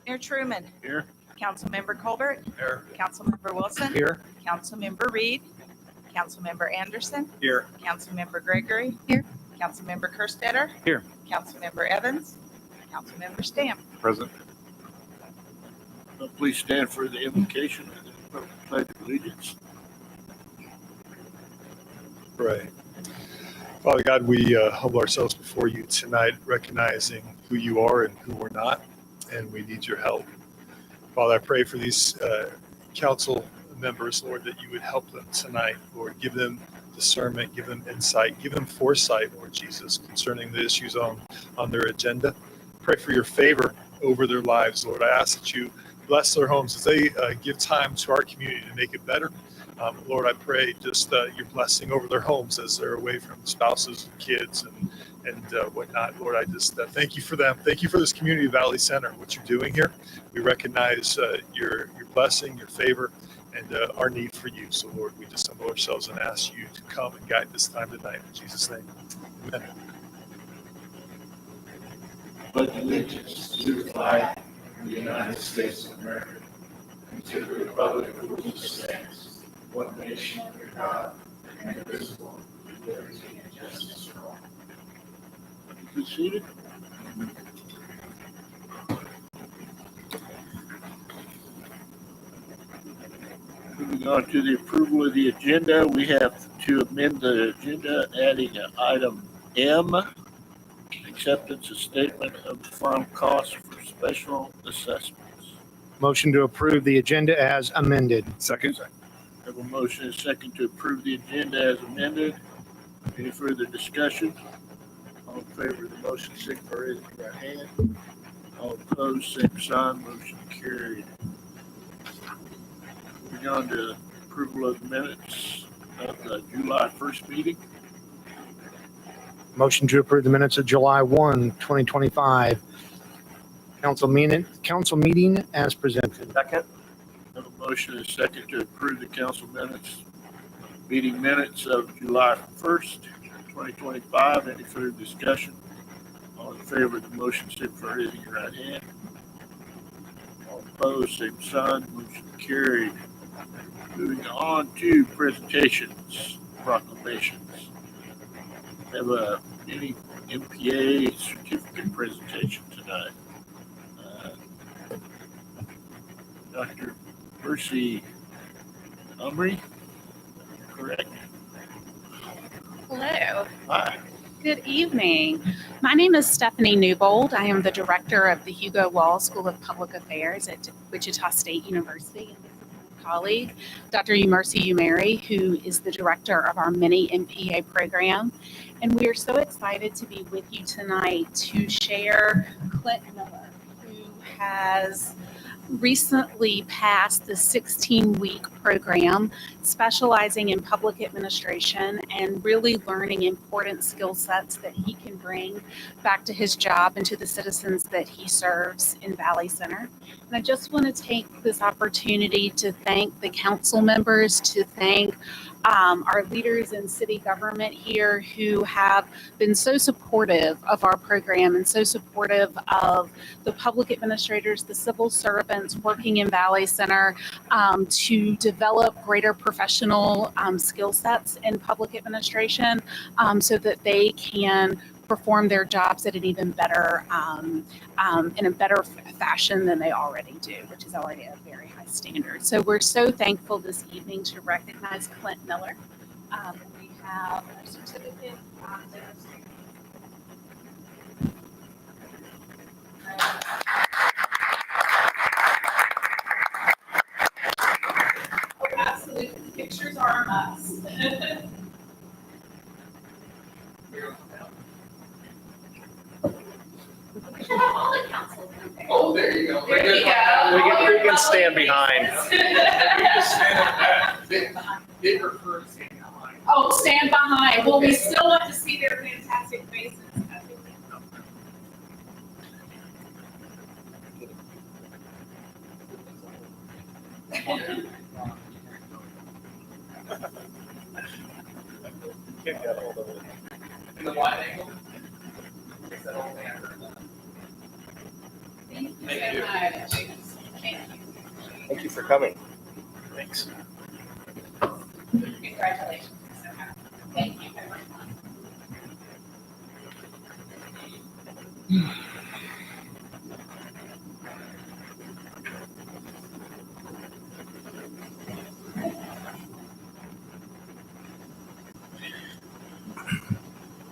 Mayor Truman. Here. Councilmember Colbert. Here. Councilmember Wilson. Here. Councilmember Reed. Councilmember Anderson. Here. Councilmember Gregory. Here. Councilmember Kerstetter. Here. Councilmember Evans. Councilmember Stamp. Present. Please stand for the invocation and the pledge of allegiance. Pray. Father God, we humble ourselves before you tonight, recognizing who you are and who we're not, and we need your help. Father, I pray for these council members, Lord, that you would help them tonight, Lord. Give them discernment, give them insight, give them foresight, Lord Jesus, concerning the issues on their agenda. Pray for your favor over their lives, Lord. I ask that you bless their homes as they give time to our community to make it better. Lord, I pray just your blessing over their homes as they're away from spouses and kids and whatnot. Lord, I just thank you for them. Thank you for this community, Valley Center, what you're doing here. We recognize your blessing, your favor, and our need for you. So, Lord, we just humble ourselves and ask you to come and guide this time tonight. In Jesus' name, amen. Pledge allegiance to the flag of the United States of America and to the republic for which it stands, one nation under God, indivisible, with liberty and justice for all. Be seated. Moving on to the approval of the agenda, we have to amend the agenda, adding an item M, acceptance of statement of farm costs for special assessments. Motion to approve the agenda as amended. Second. I have a motion and a second to approve the agenda as amended. Any further discussion? All in favor of the motion, signify by raising your right hand. All opposed, same sign. Motion carried. Moving on to approval of the minutes of the July 1st meeting. Motion to approve the minutes of July 1, 2025. Council meeting as presented. Second. I have a motion and a second to approve the council meeting minutes of July 1st, 2025. Any further discussion? All in favor of the motion, signify by raising your right hand. All opposed, same sign. Motion carried. Moving on to presentations, proclamations. Have a mini MPA certificate presentation tonight. Dr. Mercy Umry, correct? Hello. Hi. Good evening. My name is Stephanie Newbold. I am the director of the Hugo Wall School of Public Affairs at Wichita State University. And this is my colleague, Dr. Mercy Umary, who is the director of our mini MPA program. And we are so excited to be with you tonight to share Clint Miller, who has recently passed the 16-week program specializing in public administration and really learning important skill sets that he can bring back to his job and to the citizens that he serves in Valley Center. And I just want to take this opportunity to thank the council members, to thank our leaders in city government here who have been so supportive of our program and so supportive of the public administrators, the civil servants working in Valley Center to develop greater professional skill sets in public administration so that they can perform their jobs at an even better, in a better fashion than they already do, which is already a very high standard. So we're so thankful this evening to recognize Clint Miller. We have a certificate. Oh, absolutely. Pictures are a must. We should have all the council. Oh, there you go. There you go. We can stand behind. They prefer to stand behind. Oh, stand behind. Well, we still want to see their fantastic faces. In the wide angle. Is that all there? Thank Thank you. Thank you for coming. Thanks. Congratulations. Thank you.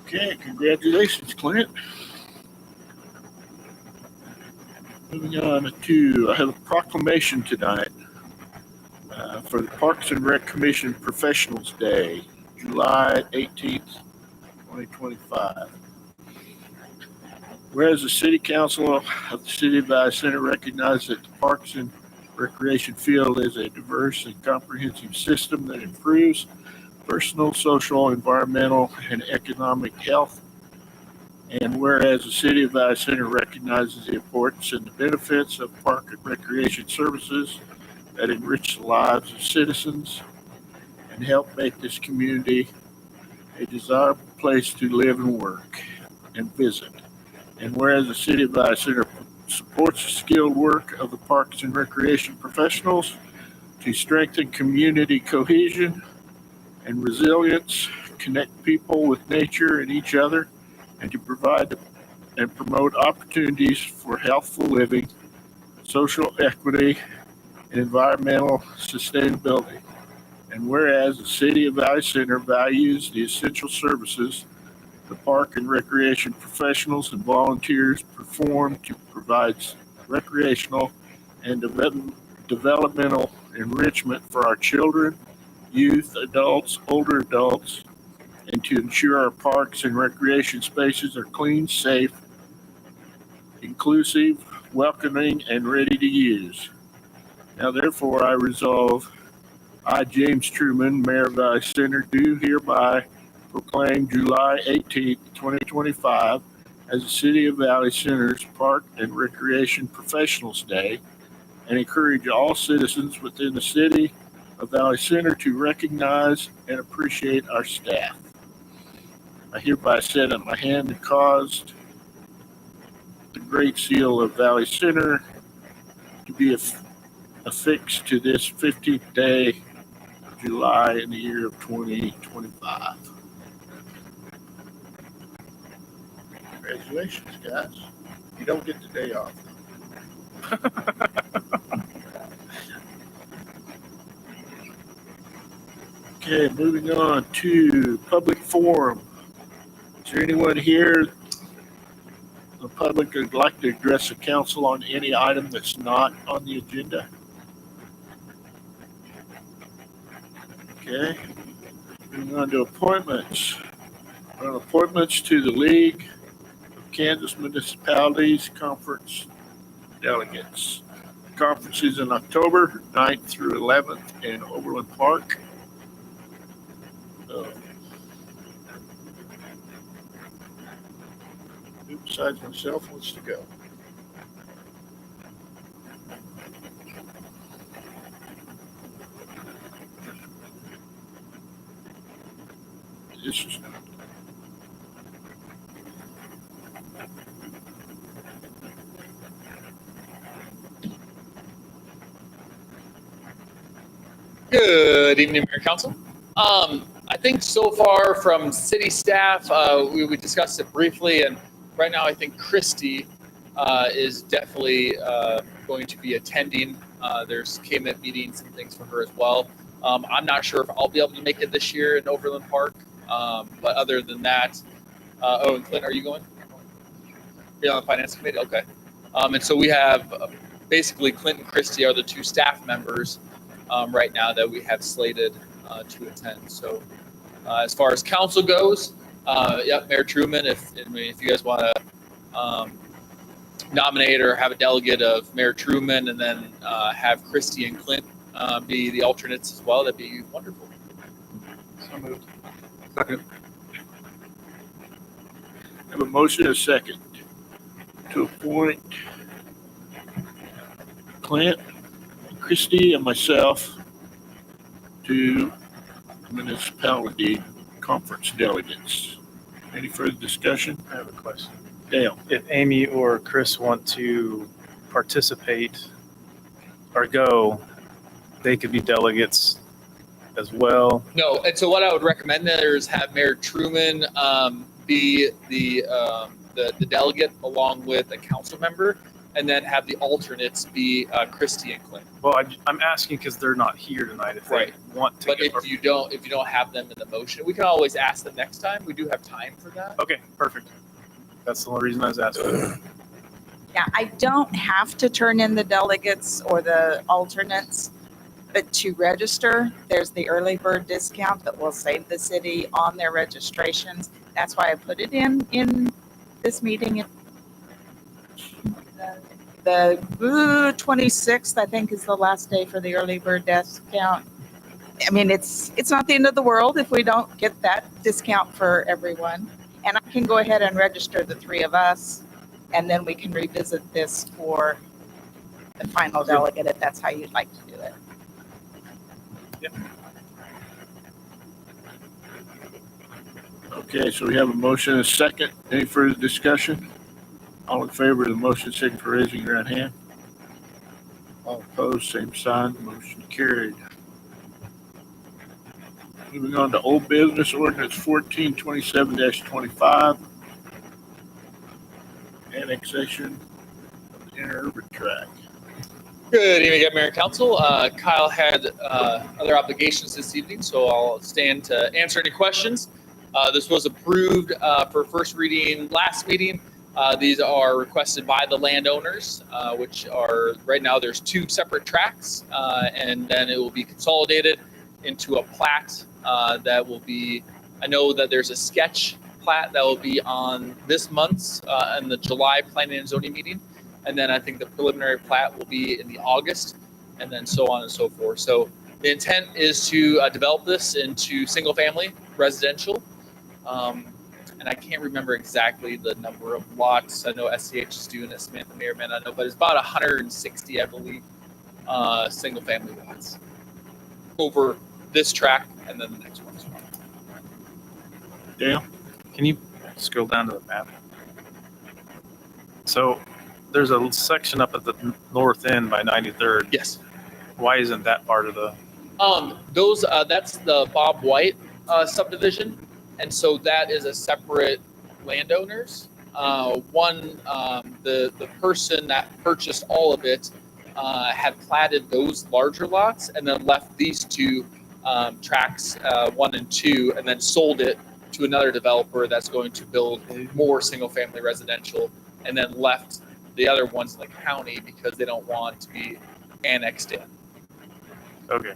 Okay, congratulations, Clint. Moving on to, I have a proclamation tonight for the Parks and Rec Commission Professionals Day, July 18th, 2025. Whereas the City Council of the City of Valley Center recognizes that the Parks and Recreation field is a diverse and comprehensive system that improves personal, social, environmental, and economic health. And whereas the City of Valley Center recognizes the importance and the benefits of park and recreation services that enrich the lives of citizens and help make this community a desirable place to live and work and visit. And whereas the City of Valley Center supports the skilled work of the parks and recreation professionals to strengthen community cohesion and resilience, connect people with nature and each other, and to provide and promote opportunities for healthful living, social equity, and environmental sustainability. And whereas the City of Valley Center values the essential services the park and recreation professionals and volunteers perform to provide recreational and developmental enrichment for our children, youth, adults, older adults, and to ensure our parks and recreation spaces are clean, safe, inclusive, welcoming, and ready to use. Now, therefore, I resolve, I, James Truman, Mayor of Valley Center, do hereby proclaim July 18th, 2025 as the City of Valley Center's Park and Recreation Professionals Day, and encourage all citizens within the City of Valley Center to recognize and appreciate our staff. I hereby set up my hand and caused the Great Seal of Valley Center to be affixed to this 15th day of July in the year of 2025. Congratulations, guys. You don't get the day off. Okay, moving on to public forum. Is there anyone here, the public, who'd like to address the council on any item that's not on the agenda? Okay, moving on to appointments. Appointments to the League of Kansas Municipalities Conference delegates. Conference is in October 9th through 11th in Overland Park. Who besides myself wants to go? This is Good evening, Mayor Council. I think so far from city staff, we discussed it briefly, and right now I think Christy is definitely going to be attending. There's KMIT meetings and things for her as well. I'm not sure if I'll be able to make it this year in Overland Park, but other than that, oh, and Clint, are you going? You're on the Finance Committee? Okay. And so we have basically Clint and Christy are the two staff members right now that we have slated to attend. So as far as council goes, Mayor Truman, if you guys want to nominate or have a delegate of Mayor Truman and then have Christy and Clint be the alternates as well, that'd be wonderful. So moved. Second. Have a motion and a second to appoint Clint, Christy, and myself to municipality conference delegates. Any further discussion? I have a question. Dale. If Amy or Chris want to participate or go, they could be delegates as well. No, and so what I would recommend there is have Mayor Truman be the delegate along with a council member, and then have the alternates be Christie and Clint. Well, I'm asking because they're not here tonight. If Right. they want to, But if you don't have them in the motion, we can always ask them next time. We do have time for that. okay, perfect. That's the only reason I was asking. Yeah, I don't have to turn in the delegates or the alternates, but to register, there's the early bird discount that will save the city on their registrations. That's why I put it in this meeting. The 26th, I think, is the last day for the early bird discount. I mean, it's not the end of the world if we don't get that discount for everyone. And I can go ahead and register the three of us, and then we can revisit this for the final delegate if that's how you'd like to do it. Okay, so we have a motion and a second. Any further discussion? All in favor of the motion, signify by raising your right hand. All opposed, same sign. Motion carried. Moving on to old business ordinance 1427-25. Annexation of the interurban tract. Good evening, Mayor and Council. Kyle had other obligations this evening, so I'll stand to answer any questions. This was approved for first reading last meeting. These are requested by the landowners, which are, right now, there's two separate tracts, and then it will be consolidated into a plat that will be, I know that there's a sketch plat that will be on this month's and the July planning and zoning meeting. And then I think the preliminary plat will be in the August, and then so on and so forth. So the intent is to develop this into single family residential. And I can't remember exactly the number of lots. I know SCH is doing it, Samantha Merriman, I know, but it's about 160, I believe, single family lots over this track and then the next one as well. Dale? Can you scroll down to the map? So there's a section up at the north end by 93rd. Yes. Why isn't that part of the? That's the Bob White subdivision, and so that is a separate landowners. The person that purchased all of it had platted those larger lots and then left these two tracks 1 and 2, and then sold it to another developer that's going to build more single-family residential, and then left the other ones in the county because they don't want to be annexed in. Okay.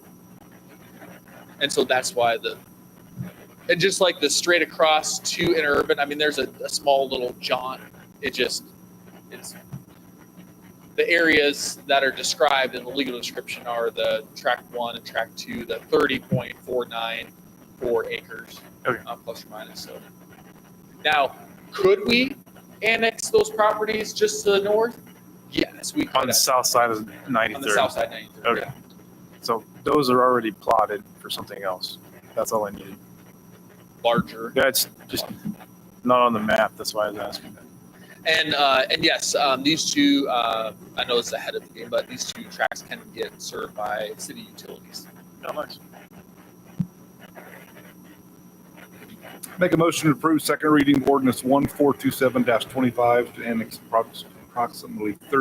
And so that's why and just like the straight across to interurban, I mean, there's a small little jaunt. It's the areas that are described in the legal description are the track 1 and track 2, the 30.494 acres, Okay. Plus or minus. So now, could we annex those properties just to the north? Yes, we could. On the south side of 93rd. On the south side, 93rd. Okay. Yeah. So those are already plotted for something else. That's all I needed. Larger. That's just not on the map. That's why I was asking that. And yes, these two, I know it's ahead of the game, but these two tracks can get served by city utilities. Oh, nice. Make a motion to approve second reading of ordinance 1427-25 to annex approximately 30.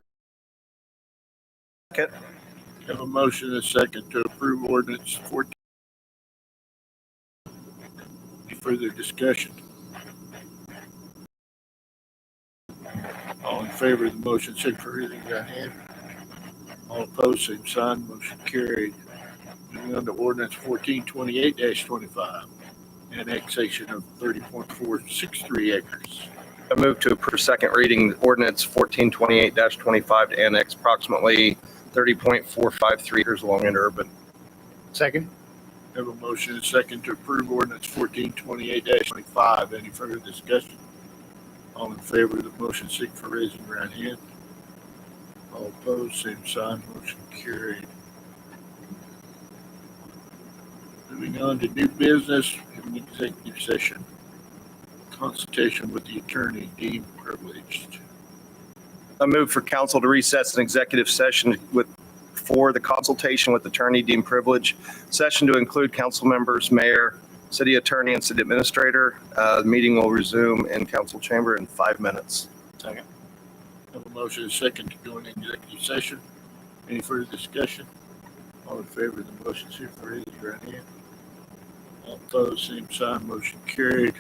Have a motion and a second to approve ordinance 14. Any further discussion? All in favor of the motion, signify by raising your hand. All opposed, same sign. Motion carried. Moving on to ordinance 1428-25, annexation of 30.463 acres. I move to approve second reading ordinance 1428-25 to annex approximately 30.453 acres along interurban. Second. Have a motion and a second to approve ordinance 1428-25. Any further discussion? All in favor of the motion, signify by raising your right hand. All opposed, same sign. Motion carried. Moving on to new business, in executive session. Consultation with the attorney deemed privileged. I move for council to recess an executive session for the consultation with attorney deemed privilege session to include council members, mayor, city attorney, and city administrator. The meeting will resume in council chamber in 5 minutes. Second. Have a motion and a second to go into executive session. Any further discussion? All in favor of the motion, signify by raising your right hand. All opposed, same sign, motion carried.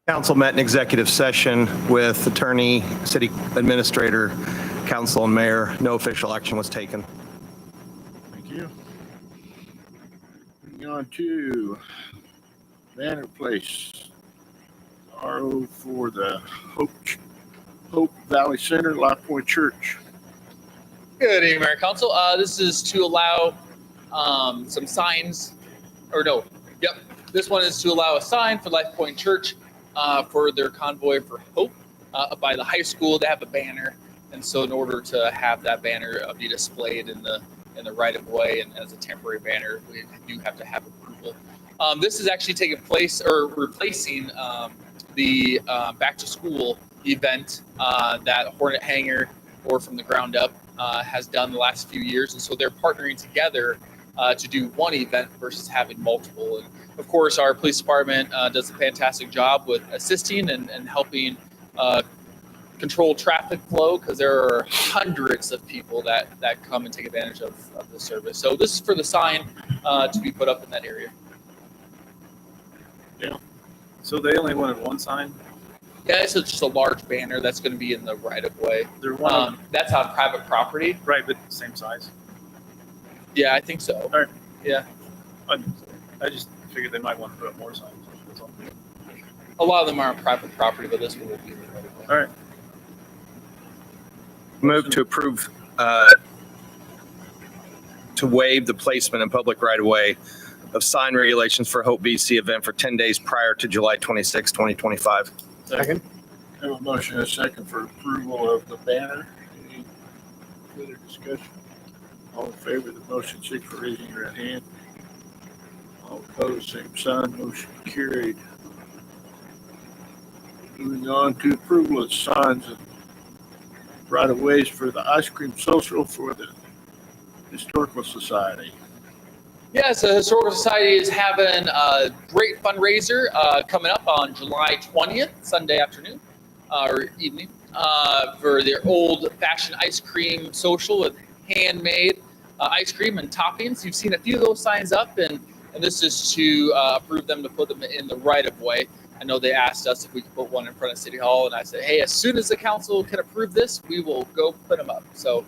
Council met in executive session with attorney, city administrator, council, and mayor. No official action was taken. Thank you. Moving on to Banner Place, RO for the Hope Valley Center, Life Point Church. Good evening, Mayor and Council. This is to allow some signs, this one is to allow a sign for Life Point Church for their Convoy for Hope by the high school. They have a banner, and so in order to have that banner be displayed in the right of way and as a temporary banner, we do have to have approval. This is actually taking place or replacing the back to school event that Hornet Hangar or From the Ground Up has done the last few years, and so they're partnering together to do one event versus having multiple. And of course, our police department does a fantastic job with assisting and helping control traffic flow, because there are hundreds of people that come and take advantage of the service. So this is for the sign to be put up in that area. So they only wanted one sign? Yeah, it's just a large banner that's going to be in the right of way. They're one That's on private property. right, but same size. Yeah, I think so. All right. Yeah. I just figured they might want to put up more signs. That's all. A lot of them are on private property, but this one will be in the right of way. All right. Move to approve to waive the placement in public right-of-way of sign regulations for Hope BC event for 10 days prior to July 26, 2025. Second. Have a motion and a second for approval of the banner. Any further discussion? All in favor of the motion, signify for raising your right hand. All opposed, same sign. Motion carried. Moving on to approval of signs and right of ways for the ice cream social for the Historical Society. Yeah, so Historical Society is having a great fundraiser coming up on July 20th, Sunday afternoon or evening, for their old-fashioned ice cream social with handmade ice cream and toppings. You've seen a few of those signs up, and this is to approve them to put them in the right-of-way. I know they asked us if we could put one in front of City Hall, and I said, hey, as soon as the council can approve this, we will go put them up. So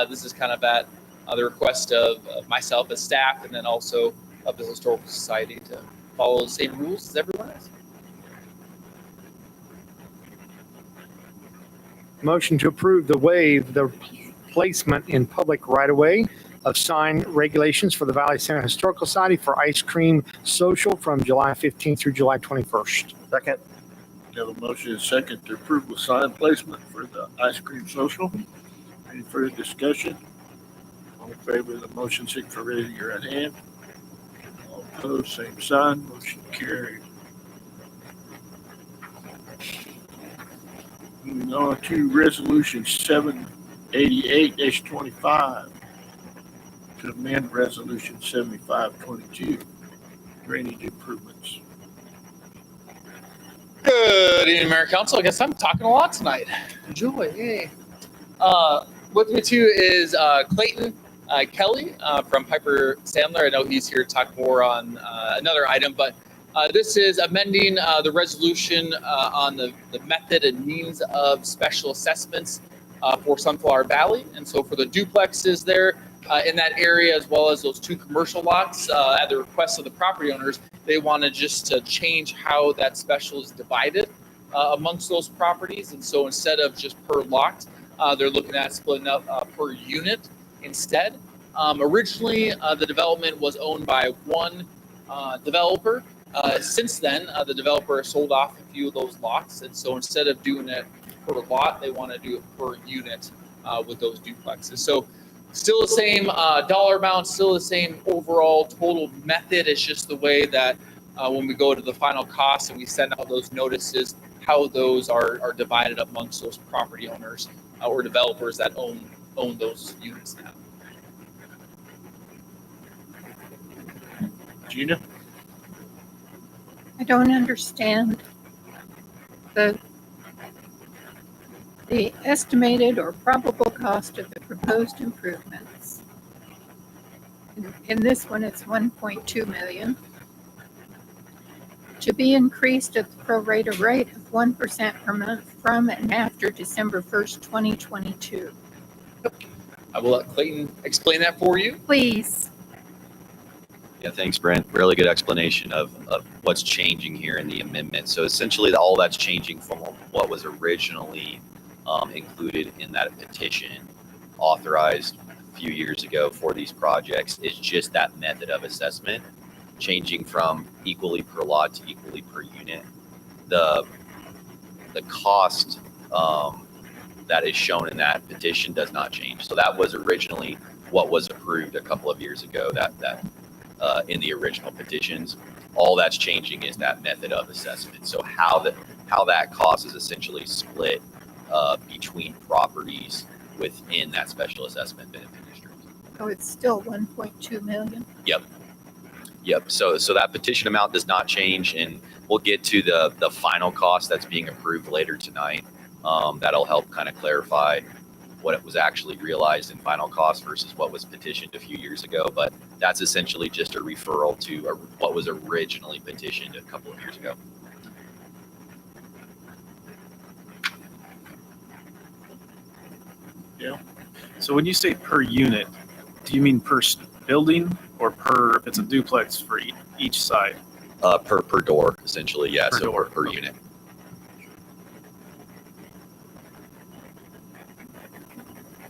this is kind of at the request of myself as staff, and then also of the Historical Society to follow the same rules as everyone else. Motion to approve the waive the placement in public right-of-way of sign regulations for the Valley Center Historical Society for ice cream social from July 15th through July 21st. Second. We have a motion and a second to approve the sign placement for the ice cream social. Any further discussion? All in favor of the motion, signify for raising your right hand. All opposed, same sign. Motion carried. Moving on to resolution 788-25 to amend resolution 7522, drainage improvements. Good evening, Mayor and Council. I guess I'm talking a lot tonight. Enjoy. Yay. With me too is Clayton Kelly from Piper Sandler. I know he's here to talk more on another item, but this is amending the resolution on the method and means of special assessments for Sunflower Valley. And so for the duplexes there in that area, as well as those two commercial lots, at the request of the property owners, they wanted just to change how that special is divided amongst those properties. And so instead of just per lot, they're looking at splitting up per unit instead. Originally, the development was owned by one developer. Since then, the developer sold off a few of those lots. And so instead of doing it per lot, they want to do it per unit with those duplexes. So still the same dollar amount, still the same overall total method. It's just the way that when we go to the final cost and we send out those notices, how those are divided amongst those property owners or developers that own those units now. Gina? I don't understand the estimated or probable cost of the proposed improvements. In this one, it's 1.2 million. to be increased at the pro rata rate of 1% per month from and after December 1st, 2022. I will let Clayton explain that for you. Please. Yeah, thanks, Brent. Really good explanation of what's changing here in the amendment. So essentially, all that's changing from what was originally included in that petition authorized a few years ago for these projects is just that method of assessment, changing from equally per lot to equally per unit. The cost that is shown in that petition does not change. So that was originally what was approved a couple of years ago, that in the original petitions. All that's changing is that method of assessment. So how that cost is essentially split between properties within that special assessment benefit district. So it's still 1.2 million. Yep. So that petition amount does not change, and we'll get to the final cost that's being approved later tonight. That'll help kind of clarify what it was actually realized in final cost versus what was petitioned a few years ago. But that's essentially just a referral to what was originally petitioned a couple of years ago. So when you say per unit, do you mean per building or per, if it's a duplex for each side? Per door, essentially, yeah. Per So door. per unit.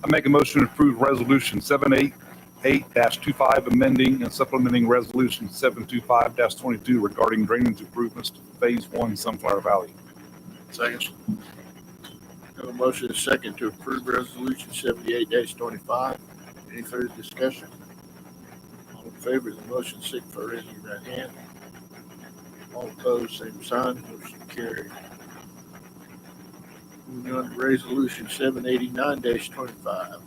I make a motion to approve resolution 788-25, amending and supplementing resolution 725-22 regarding drainage improvements to phase 1 Sunflower Valley. Second. Have a motion and a second to approve resolution 78-25. Any further discussion? All in favor of the motion, signify by raising your right hand. All opposed, same sign. Motion carried. Moving on to resolution 789-25.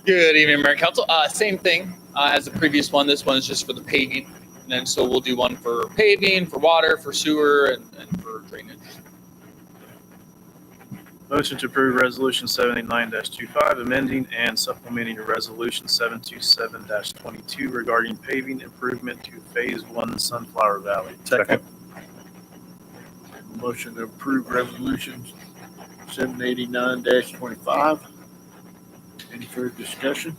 Good evening, Mayor and Council. Same thing as the previous one. This one is just for the paving. And then so we'll do one for paving, for water, for sewer, and for drainage. Motion to approve resolution 789-25, amending and supplementing resolution 727-22 regarding paving improvement to phase 1 Sunflower Valley. Second. Motion to approve resolution 789-25. Any further discussion?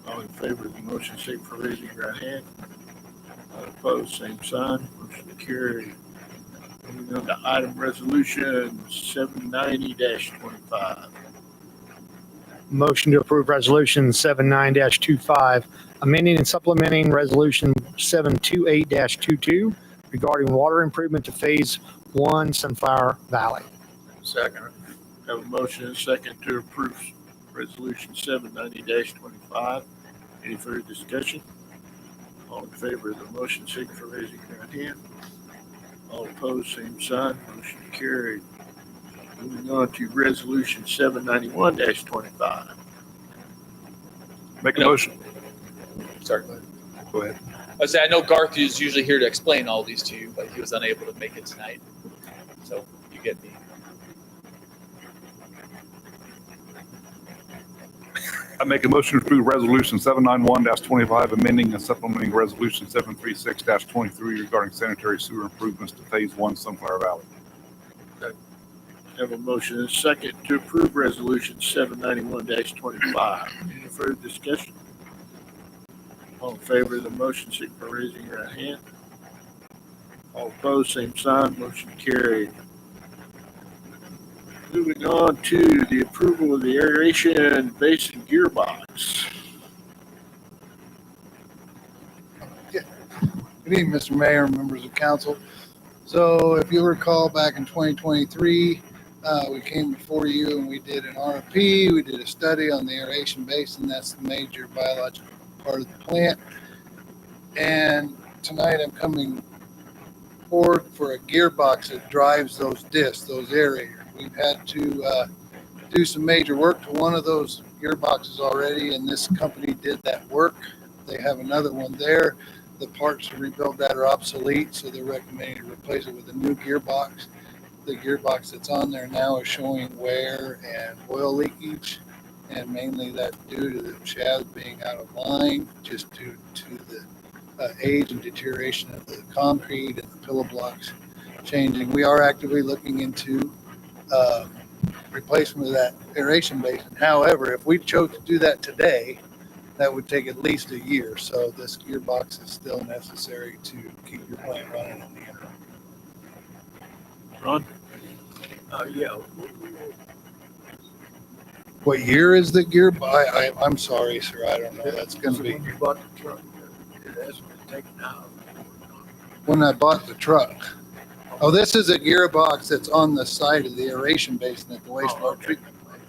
All in favor of the motion, signify by raising your right hand. All opposed, same sign. Motion carried. Moving on to item resolution 790-25. Motion to approve resolution 79-25, amending and supplementing resolution 728-22 regarding water improvement to phase 1 Sunflower Valley. Second. Have a motion and a second to approve resolution 790-25. Any further discussion? All in favor of the motion, signify by raising your right hand. All opposed, same sign. Motion carried. Moving on to resolution 791-25. Make a motion. Sorry. Go ahead. I know Garth is usually here to explain all these to you, but he was unable to make it tonight. So you get me. I make a motion to approve resolution 791-25, amending and supplementing resolution 736-23 regarding sanitary sewer improvements to phase 1 Sunflower Valley. Have a motion and a second to approve resolution 791-25. Any further discussion? All in favor of the motion, signify by raising your right hand. All opposed, same sign. Motion carried. Moving on to the approval of the aeration basin gearbox. Good evening, Mr. Mayor, members of council. So if you recall, back in 2023, we came before you and we did an RFP. We did a study on the aeration basin. That's the major biological part of the plant. And tonight I'm coming forward for a gearbox that drives those discs, those aerators. We've had to do some major work to one of those gearboxes already, and this company did that work. They have another one there. The parts to rebuild that are obsolete, so they're recommending to replace it with a new gearbox. The gearbox that's on there now is showing wear and oil leakage, And mainly that's due to the shafts being out of line, just due to the age and deterioration of the concrete and the pillow blocks changing. We are actively looking into replacement of that aeration basin. However, if we chose to do that today, that would take at least a year. So this gearbox is still necessary to keep your plant running in the interim. Ron? Yeah. What year is the gearbox? I'm sorry, sir. I don't know. That's going to be When you bought the truck, it hasn't been taken out. when I bought the truck. Oh, this is a gearbox that's on the side of the aeration basin at the wastewater treatment plant.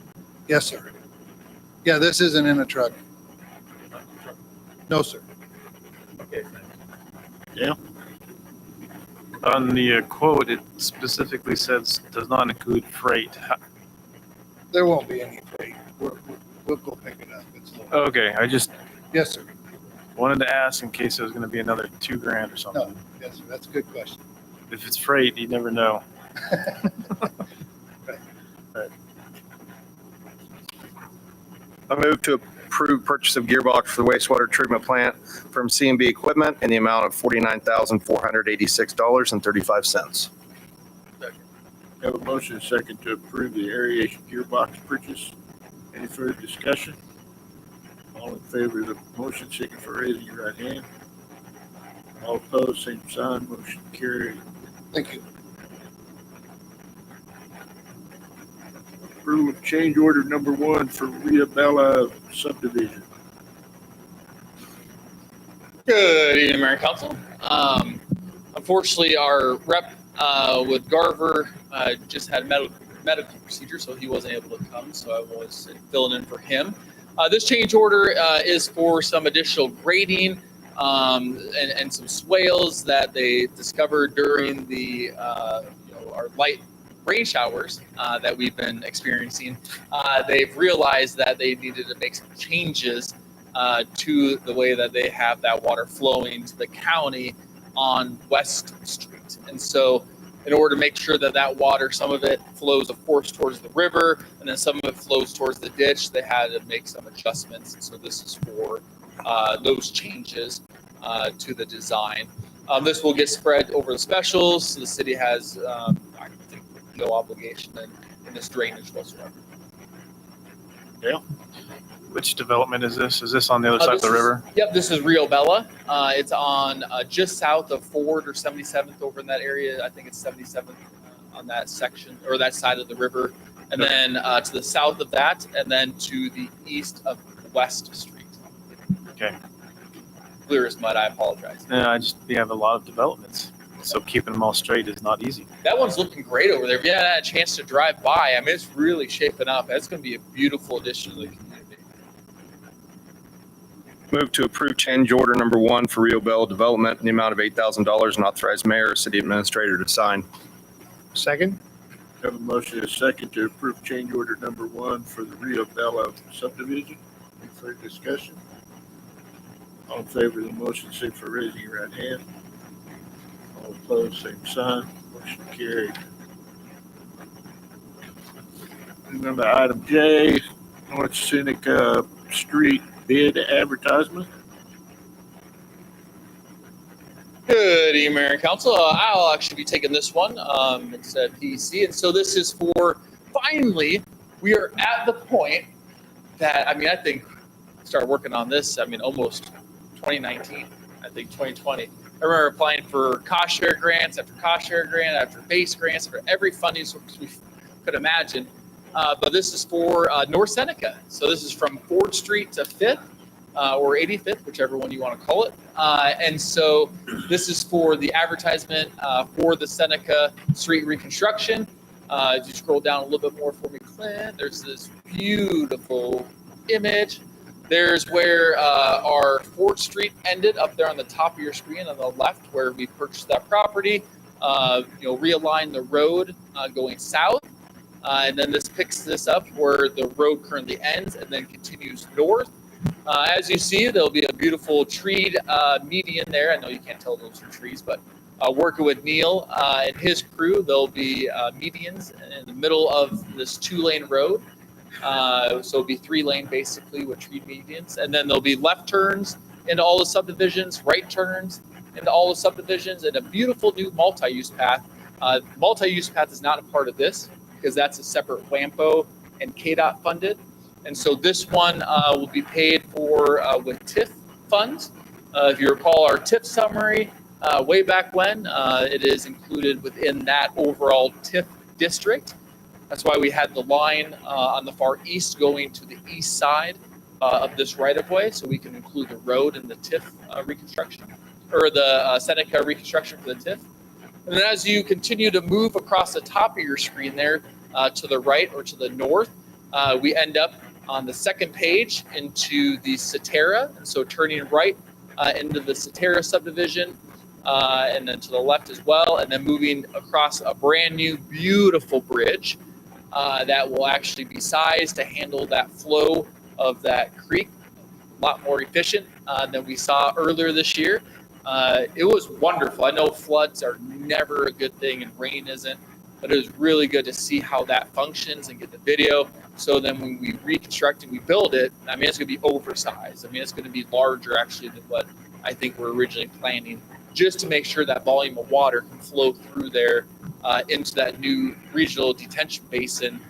Yes, sir. Yeah, this isn't in a truck. No, sir. Okay, thanks. On the quote, it specifically says does not include freight. There won't be any freight. We'll go pick it up. It's low. Okay, I just Yes, sir. wanted to ask in case it was going to be another $2,000 or something. No, yes, sir. That's a good question. If it's freight, you never know. I move to approve purchase of gearbox for the wastewater treatment plant from C&B Equipment in the amount of $49,486.35. Have a motion and second to approve the aeration gearbox purchase. Any further discussion? All in favor of the motion, signify by raising your right hand. All opposed, same sign. Motion carried. Thank you. Approval of change order number 1 for Ria Bella subdivision. Good evening, Mayor and Council. Unfortunately, our rep with Garver just had medical procedure, so he wasn't able to come. So I was filling in for him. This change order is for some additional grading and some swales that they discovered during the our light rain showers that we've been experiencing. They've realized that they needed to make some changes to the way that they have that water flowing to the county on West Street. And so in order to make sure that that water, some of it flows, of course, towards the river, and then some of it flows towards the ditch, they had to make some adjustments. And so this is for those changes to the design. This will get spread over the specials. So the city has, I think, no obligation in this drainage whatsoever. Which development is this? Is this on the other side of the river? Yep, this is Rio Bella. It's on just south of Ford or 77th over in that area. I think it's 77th on that section or that side of the river. And then to the south of that, and then to the east of West Street. Okay. Clear as mud, I apologize. Yeah, we have a lot of developments. So keeping them all straight is not easy. That one's looking great over there. If you haven't had a chance to drive by, I mean, it's really shaping up. It's going to be a beautiful addition to the community. Move to approve change order number 1 for Rio Bella Development in the amount of $8,000 and authorize mayor or city administrator to sign. Second? Have a motion and second to approve change order number 1 for the Rio Bella subdivision. Any further discussion? All in favor of the motion, signify by raising your right hand. All opposed, same sign. Motion carried. Moving to item J, North Seneca Street bid advertisement. Good evening, Mayor and Council. I'll actually be taking this one. It's a PEC. And so this is for, finally, we are at the point that, I mean, I think started working on this, almost 2019, I think 2020. I remember applying for cost share grants after cost share grant, after base grants, for every funding source we could imagine. But this is for North Seneca. So this is from 4th Street to 5th or 85th, whichever one you want to call it. And so this is for the advertisement for the Seneca Street reconstruction. If you scroll down a little bit more for me, Clint, there's this beautiful image. There's where our 4th Street ended up there on the top of your screen on the left where we purchased that property. Realign the road going south. And then this picks this up where the road currently ends and then continues north. As you see, there'll be a beautiful treed median there. I know you can't tell those are trees, but working with Neil and his crew, there'll be medians in the middle of this 2-lane road. So it'll be 3-lane basically with tree medians. And then there'll be left turns into all the subdivisions, right turns into all the subdivisions, and a beautiful new multi-use path. Multi-use path is not a part of this because that's a separate WAMPO and KDOT funded. And so this one will be paid for with TIF funds. If you recall our TIF summary way back when, it is included within that overall TIF district. That's why we had the line on the far east going to the east side of this right-of-way, so we can include the road in the TIF reconstruction, or the Seneca reconstruction for the TIF. And then as you continue to move across the top of your screen there to the right or to the north, we end up on the second page into the Cetera, and so turning right into the Cetera subdivision, and then to the left as well, and then moving across a brand new beautiful bridge that will actually be sized to handle that flow of that creek a lot more efficient than we saw earlier this year. It was wonderful. I know floods are never a good thing and rain isn't, but it was really good to see how that functions and get the video. So then when we reconstruct and we build it, I mean, it's going to be oversized. I mean, it's going to be larger actually than what I think we're originally planning, just to make sure that volume of water can flow through there into that new regional detention basin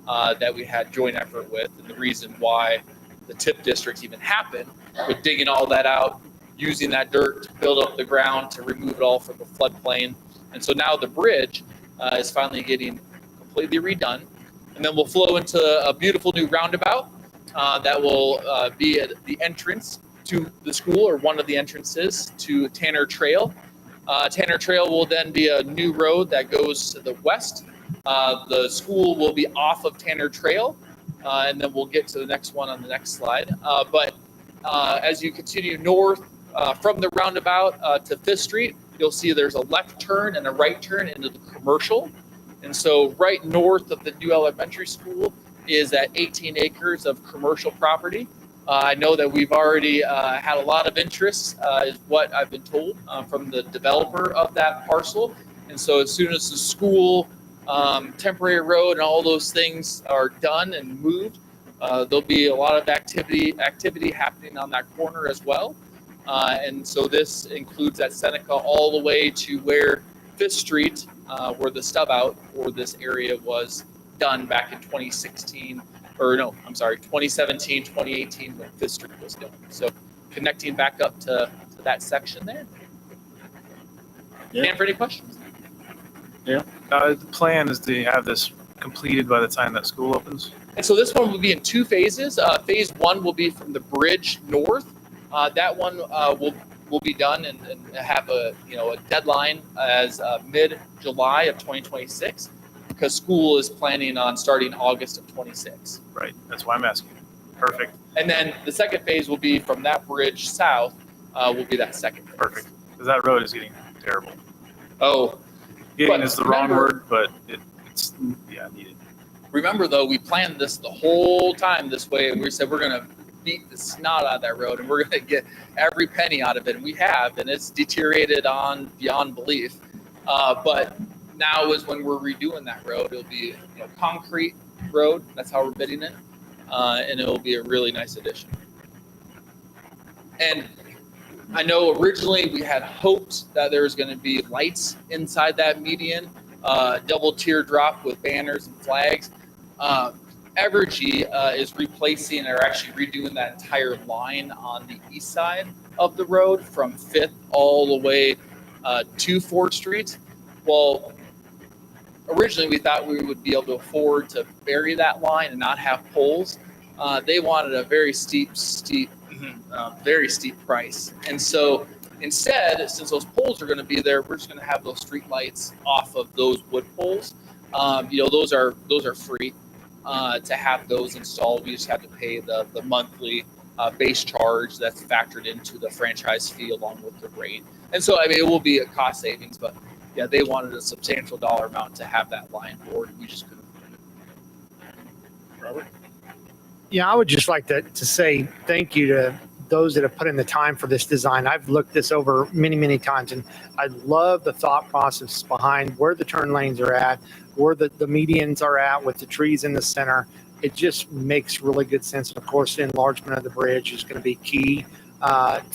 that we had joint effort with. And the reason why the TIP districts even happened, with digging all that out, using that dirt to build up the ground to remove it all from the floodplain. And so now the bridge is finally getting completely redone. And then we'll flow into a beautiful new roundabout that will be at the entrance to the school, or one of the entrances to Tanner Trail. Tanner Trail will then be a new road that goes to the west. The school will be off of Tanner Trail, and then we'll get to the next one on the next slide. But as you continue north from the roundabout to 5th Street, you'll see there's a left turn and a right turn into the commercial. And so right north of the new elementary school is that 18 acres of commercial property. I know that we've already had a lot of interest, is what I've been told from the developer of that parcel. And so as soon as the school, temporary road and all those things are done and moved, there'll be a lot of activity happening on that corner as well. And so this includes that Seneca all the way to where 5th Street, where the stub out for this area was done back in 2016, or no, I'm sorry, 2017, 2018, when 5th Street was done. So connecting back up to that section there. Yeah. Dan, for any questions? The plan is to have this completed by the time that school opens. And so this one will be in 2 phases. Phase 1 will be from the bridge north. That one will be done and have a deadline as mid-July of 2026, because school is planning on starting August of 26. Right, that's why I'm asking. Perfect. And then the second phase will be from that bridge south, will be that second phase. Perfect. Because that road is getting terrible. Oh. Getting But is the wrong remember- word, but it's needed. Remember though, we planned this the whole time this way, and we said we're gonna beat the snot out of that road and we're gonna get every penny out of it, and we have, and it's deteriorated on beyond belief. But now is when we're redoing that road. It'll be concrete road. That's how we're bidding it, and it will be a really nice addition. And I know originally we had hoped that there was going to be lights inside that median, double teardrop with banners and flags. Evergy is replacing or actually redoing that entire line on the east side of the road from 5th all the way to 4th Street. Well, originally we thought we would be able to afford to bury that line and not have poles. They wanted a very steep price. And so instead, since those poles are going to be there, we're just going to have those street lights off of those wood poles. Those are free to have those installed. We just have to pay the monthly base charge that's factored into the franchise fee along with the rate. And so, I mean, it will be a cost savings, but yeah, they wanted a substantial dollar amount to have that line board. We just couldn't. Robert? Yeah, I would just like to say thank you to those that have put in the time for this design. I've looked this over many, many times, and I love the thought process behind where the turn lanes are at, where the medians are at with the trees in the center. it just makes really good sense. And of course, the enlargement of the bridge is going to be key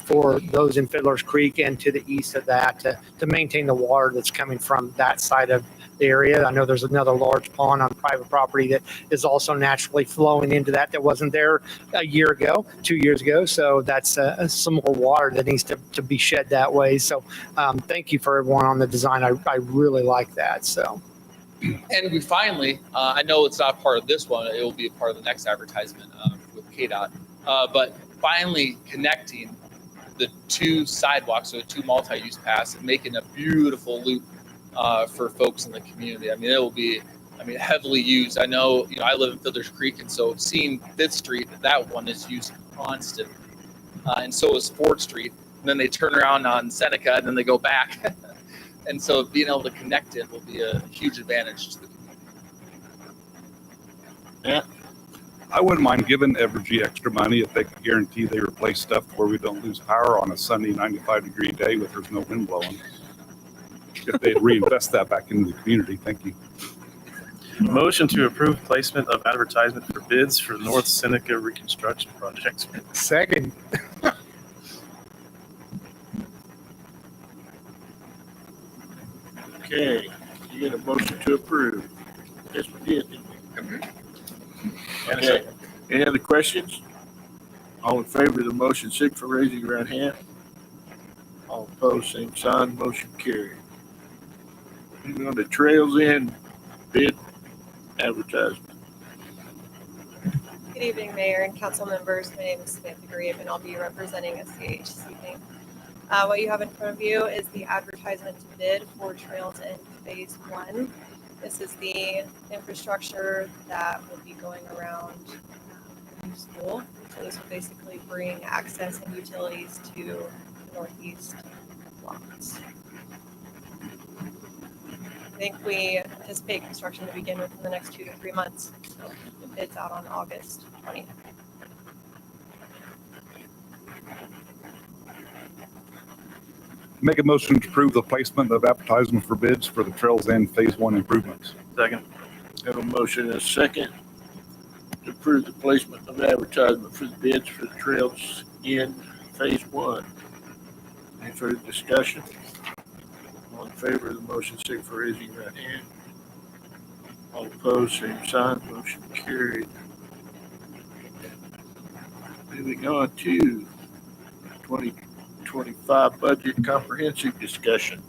for those in Fiddler's Creek and to the east of that to maintain the water that's coming from that side of the area. I know there's another large pond on private property that is also naturally flowing into that wasn't there a year ago, 2 years ago. So that's some more water that needs to be shed that way. So thank you for everyone on the design. I really like that. So. And we finally, I know it's not part of this one, it will be a part of the next advertisement with KDOT, but finally connecting the two sidewalks, so two multi-use paths, and making a beautiful loop for folks in the community. I mean, it will be, heavily used. I know, I live in Fiddler's Creek, and so seeing Fifth Street, that one is used constantly. And so is Ford Street. And then they turn around on Seneca, and then they go back. And so being able to connect it will be a huge advantage to the community. Yeah. I wouldn't mind giving Evergy extra money if they could guarantee they replace stuff where we don't lose power on a sunny 95-degree day with there's no wind blowing. If they'd reinvest that back into the community. Thank you. Motion to approve placement of advertisement for bids for North Seneca reconstruction projects. Second. Okay, you get a motion to approve. Yes, we did, didn't we? Okay, any other questions? All in favor of the motion, signify for raising your right hand. All opposed, same sign, motion carried. Moving on to Trails End bid advertisement. Good evening, Mayor and council members. My name is Samantha Grieve, and I'll be representing SCH this evening. What you have in front of you is the advertisement to bid for Trails End Phase 1. This is the infrastructure that will be going around the new school. So this will basically bring access and utilities to the northeast lots. I think we anticipate construction to begin within the next 2 to 3 months. So the bid's out on August 20th. Make a motion to approve the placement of advertisement for bids for the Trails End Phase 1 improvements. Second. Have a motion and a second to approve the placement of advertisement for the bids for the Trails End Phase 1. Any further discussion? All in favor of the motion, signify for raising your right hand. All opposed, same sign, motion carried. Moving on to 2025 budget comprehensive discussion.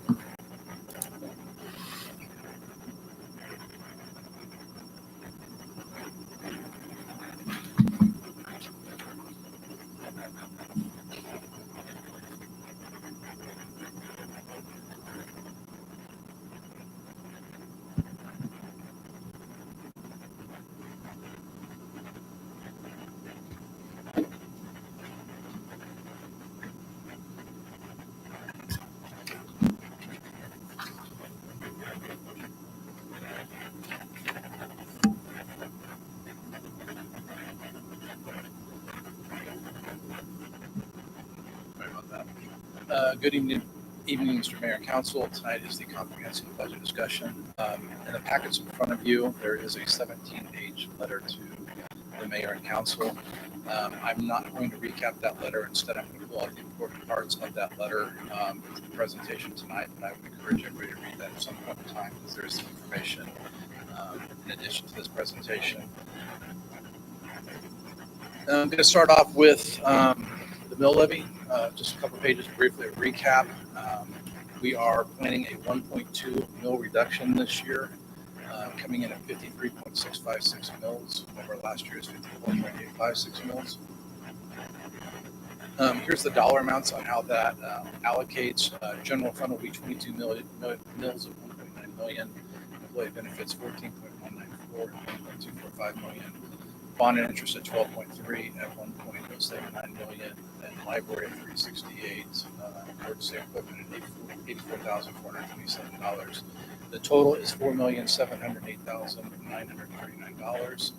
Good evening, Mr. Mayor and Council. Tonight is the comprehensive budget discussion. In the packets in front of you, there is a 17-page letter to the mayor and council. I'm not going to recap that letter. Instead, I'm going to pull out the important parts of that letter for the presentation tonight. But I would encourage everybody to read that at some point in time because there is some information in addition to this presentation. I'm going to start off with the mill levy. Just a couple pages briefly of recap. We are planning a 1.2 mill reduction this year, coming in at 53.656 mils over last year's 54.856 mils. Here's the dollar amounts on how that allocates. General fund will be 22 mills of 1.9 million. Employee benefits 14.194, 1.245 million. Bond and interest at 12.3 at 1.079 million. And library at 368. Emergency equipment at $84,427. The total is $4,708,939.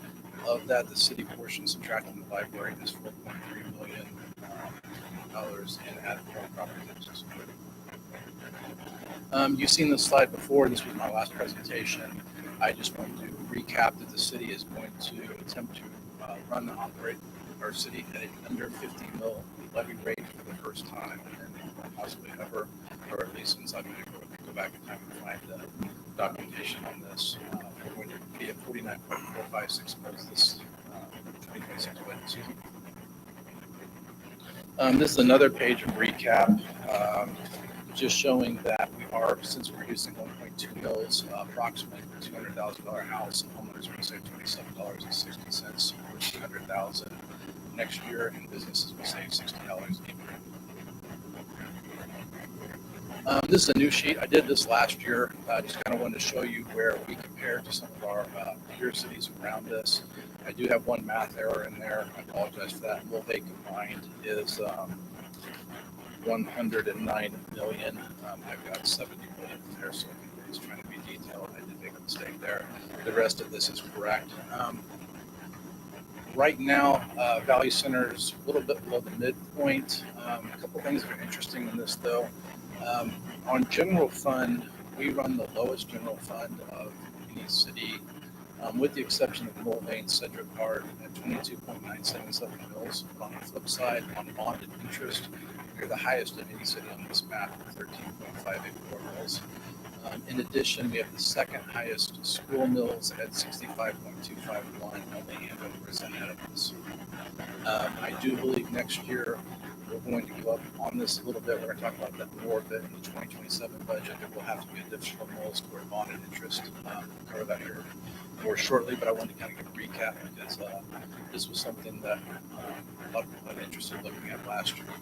Of that, the city portion subtracting the library is $4.3 million in ad valorem property taxes. You've seen this slide before. This was my last presentation. I just wanted to recap that the city is going to attempt to run and operate our city at an under 50 mil levy rate for the first time and possibly ever, or at least since I've been able to go back in time and find the documentation on this. We're going to be at 49.456 mils this 2026 budget season. This is another page of recap, just showing that we are, since we're using 1.2 mils, approximately $200,000 house, and homeowners will save $27.60 for $200,000 next year, and businesses will save $60 even. This is a new sheet. I did this last year. Just kind of wanted to show you where we compare to some of our peer cities around us. I do have one math error in there. I apologize for that. Wolfay combined is 109 million. I've got 70 million there, so I was trying to be detailed. I did make a mistake there. The rest of this is correct. Right now, Valley Center is a little bit below the midpoint. A couple things that are interesting in this, though. On general fund, we run the lowest general fund of any city, with the exception of Mulvane, Cedric Park at 22.977 mils. But on the flip side, on bonded interest, we're the highest of any city on this map at 13.584 mils. In addition, we have the second highest school mills at 65.251, only Andover is ahead of us. I do believe next year we're going to go up on this a little bit. We're going to talk about that more bit in the 2027 budget. There will have to be additional mills toward bonded interest. We'll cover that here more shortly, but I wanted to kind of give a recap because this was something that a lot of people had interested in looking at last year.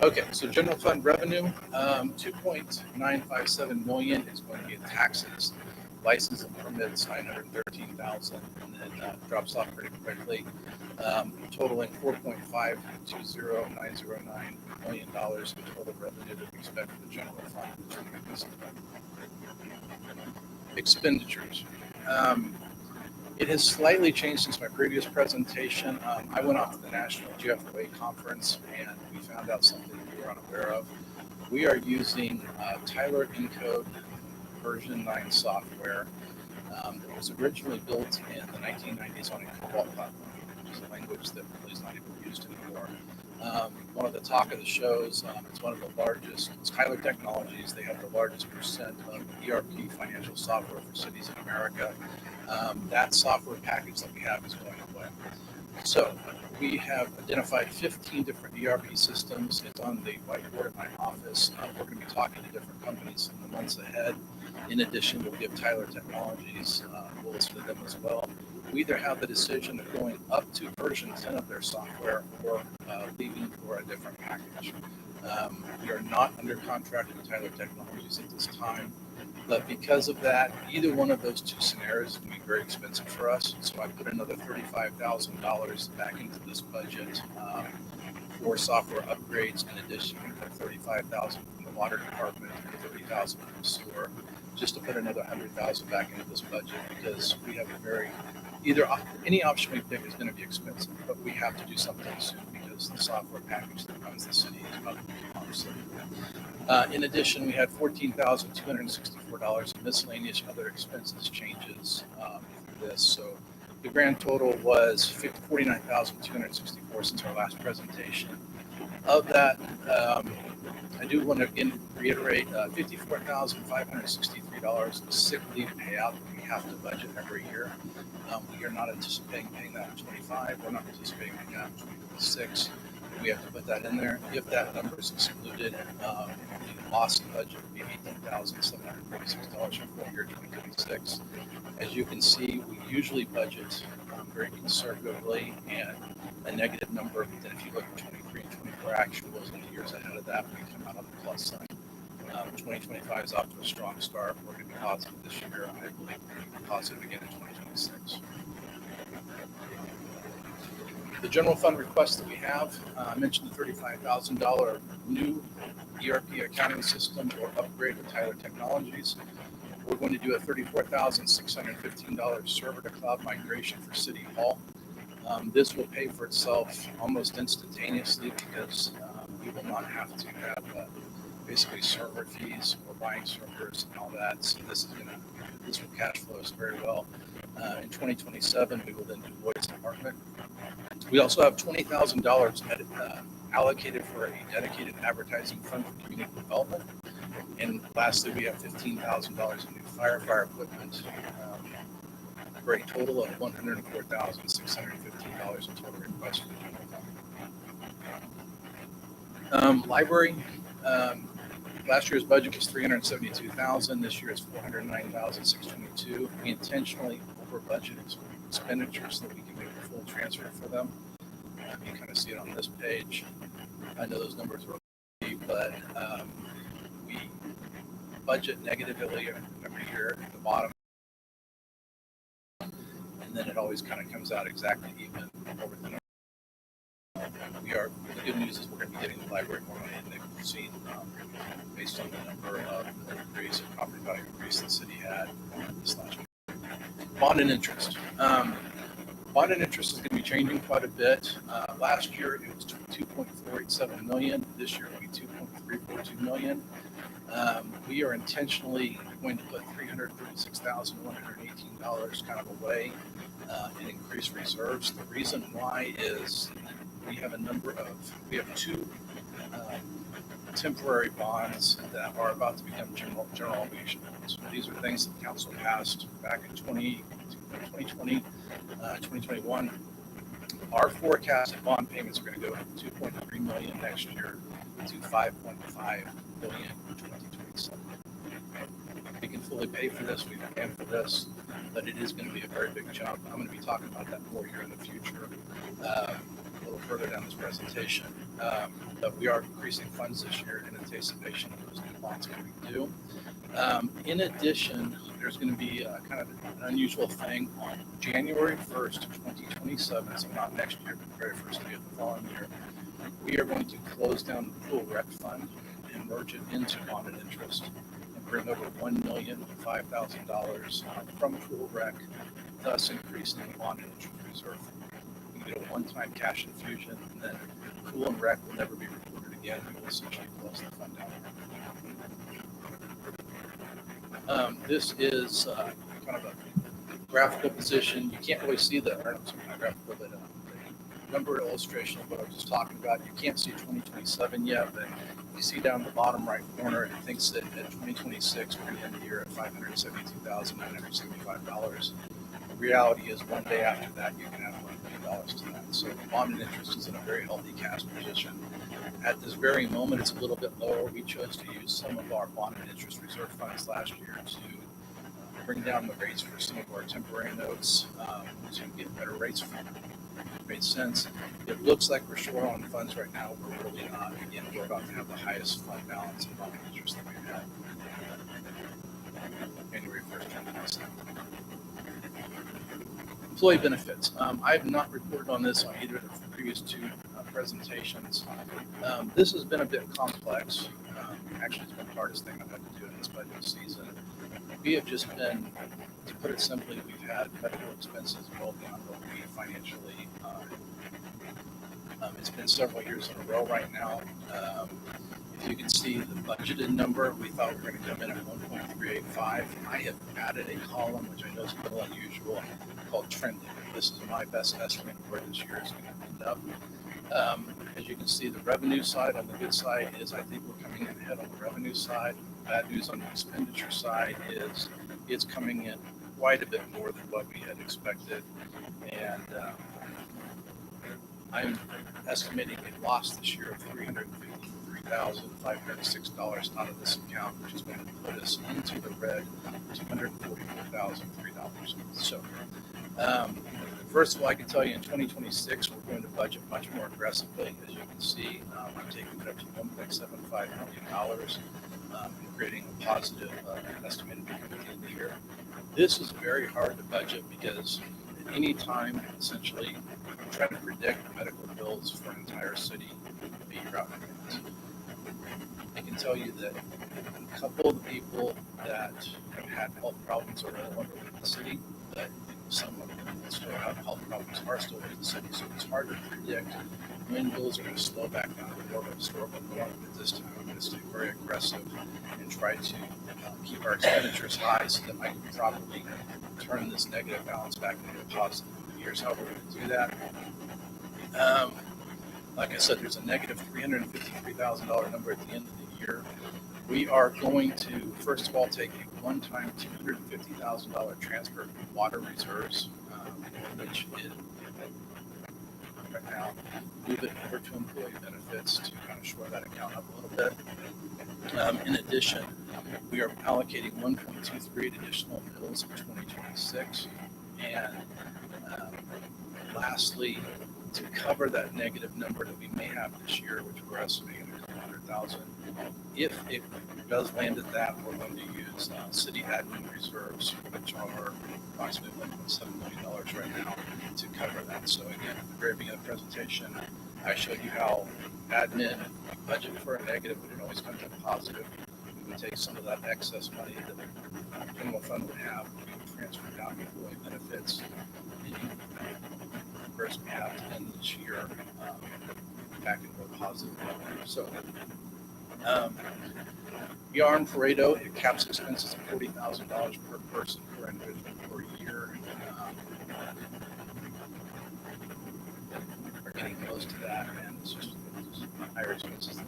Okay, so general fund revenue, 2.957 million is going to be in taxes, license and permits, 913,000, and then drops off pretty quickly, totaling $4.520909 million in total revenue that we expect for the general fund. Expenditures. It has slightly changed since my previous presentation. I went off to the National GFOA conference and we found out something we were unaware of. We are using Tyler Encode version 9 software that was originally built in the 1990s on a COBOL platform, which is a language that really is not even used anymore. One of the talk of the shows, it's one of the largest, it's Tyler Technologies. They have the largest percent of ERP financial software for cities in America. That software package that we have is going away. So we have identified 15 different ERP systems. It's on the whiteboard at my office. We're going to be talking to different companies in the months ahead. In addition, we'll give Tyler Technologies, we'll listen to them as well. We either have the decision of going up to version 10 of their software or leaving for a different package. We are not under contract with Tyler Technologies at this time. But because of that, either one of those two scenarios would be very expensive for us. So I put another $35,000 back into this budget for software upgrades. In addition, we put $35,000 from the water department and $30,000 from the sewer, just to put another $100,000 back into this budget because we have a very any option we pick is going to be expensive, but we have to do something soon because the software package that runs the city is about to be obsolete. In addition, we had $14,264 in miscellaneous other expenses changes through this. So the grand total was $49,264 since our last presentation. Of that, I do want to again reiterate $54,563 is sick leave payout that we have to budget every year. We are not anticipating paying that in 25. We're not anticipating paying that in 26. We have to put that in there. If that number is excluded, the loss in budget would be $18,746 for full year 2026. As you can see, we usually budget very conservatively and a negative number. But then if you look at 23 and 24 actuals and the years ahead of that, we come out on the plus side. 2025 is off to a strong start. We're going to be positive this year. I believe we're going to be positive again in 2026. The general fund requests that we have, I mentioned the $35,000 new ERP accounting system or upgrade with Tyler Technologies. We're going to do a $34,615 server to cloud migration for City Hall. This will pay for itself almost instantaneously because we will not have to have basically server fees. We're buying servers and all that. So this will cash flow us very well. In 2027, we will then do voice department. We also have $20,000 allocated for a dedicated advertising fund for community development. And lastly, we have $15,000 in new fire equipment, for a total of $104,615 in total request for the general fund. Library, last year's budget was $372,000. This year is $409,622. We intentionally over budget expenditures so that we can make a full transfer for them. You kind of see it on this page. I know those numbers are okay, but we budget negatively every year at the bottom. And then it always kind of comes out exactly even over the number. The good news is we're going to be getting the library more money than we've seen based on the number of increase in property value increase the city had this last year. Bond and interest. Bond and interest is going to be changing quite a bit. Last year it was $2.487 million. This year it will be $2.342 million. We are intentionally going to put $336,118 kind of away and increase reserves. The reason why is we have two temporary bonds that are about to become general obligation bonds. These are things that council passed back in 2020, 2021. Our forecasted bond payments are going to go from $2.3 million next year to $5.5 billion in 2027. We can fully pay for this, we can plan for this, but it is going to be a very big jump. I'm going to be talking about that more here in the future, a little further down this presentation. But we are increasing funds this year in anticipation of those new bonds coming due. In addition, there's going to be kind of an unusual thing on January 1st, 2027, so not next year, but the very first day of the following year. We are going to close down the pool rec fund and merge it into bond and interest and bring over $1,005,000 from pool rec, thus increasing the bond and interest reserve. We get a one-time cash infusion, and then pool and rec will never be reported again. We will essentially close the fund down. This is kind of a graphical position. You can't really see the graphical, but number illustration of what I was just talking about. You can't see 2027 yet, but you see down the bottom right corner, it thinks that at 2026 we're going to end the year at $572,975. The reality is one day after that you can add $1 million to that. So the bond and interest is in a very healthy cash position. At this very moment, it's a little bit lower. We chose to use some of our bond and interest reserve funds last year to bring down the rates for some of our temporary notes to get better rates from them. It made sense. It looks like we're short on funds right now. We're really not. Again, we're about to have the highest fund balance of bond and interest that we've had. January 1st, 2027. Employee benefits. I have not reported on this on either of the previous two presentations. This has been a bit complex. Actually, it's been the hardest thing I've had to do in this budget season. We have just been, to put it simply, we've had medical expenses well beyond what we financially. It's been several years in a row right now. If you can see the budgeted number, we thought we were going to come in at 1.385. I have added a column, which I know is a little unusual, called trending. This is my best estimate of where this year is going to end up. As you can see, the revenue side on the good side is I think we're coming in ahead on the revenue side. Bad news on the expenditure side is it's coming in quite a bit more than what we had expected. And I'm estimating a loss this year of $353,506 out of this account, which is going to put us into the red, $244,003. So, first of all, I can tell you in 2026, we're going to budget much more aggressively. As you can see, I'm taking it up to $1.75 million and creating a positive estimated income at the end of the year. This is very hard to budget because at any time, essentially, I'm trying to predict the medical bills for an entire city a year out in advance. I can tell you that a couple of the people that have had health problems are no longer with the city. but some of them still have health problems are still in the city, so it's hard to predict when bills are going to slow back down to more of a historical norm. But this time I'm going to stay very aggressive and try to keep our expenditures high so that I can properly turn this negative balance back into a positive. Here's how we're going to do that. Like I said, there's a negative $353,000 number at the end of the year. We are going to, first of all, take a one-time $250,000 transfer from water reserves, which is right now, move it over to employee benefits to kind of shore that account up a little bit. In addition, we are allocating 1.23 additional mills in 2026. And lastly, to cover that negative number that we may have this year, which we're estimating at $100,000, if it does land at that, we're going to use city admin reserves, which are approximately $1.7 million right now, to cover that. So again, at the very beginning of the presentation, I showed you how admin budget for a negative, but it always comes in positive. We would take some of that excess money that the general fund would have, we would transfer down to employee benefits. First, we have to end this year back into a positive number. So we are in Pareto. It caps expenses at $40,000 per person per individual per year. We're getting close to that, and it's just higher expenses than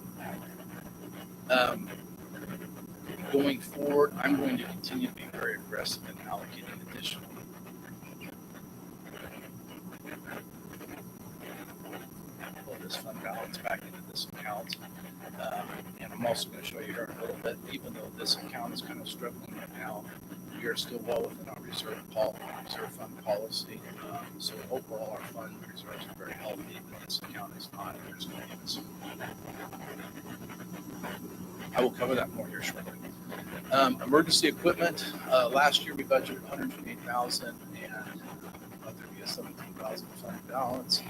that. Going forward, I'm going to continue to be very aggressive in allocating additional this fund balance back into this account. And I'm also going to show you here in a little bit, even though this account is kind of struggling right now, we are still well within our reserve fund policy. So overall, our fund reserves are very healthy, but this account is not. There's no limits. I will cover that more here shortly. Emergency equipment. Last year we budgeted $128,000 and thought there'd be a $17,000 fund balance.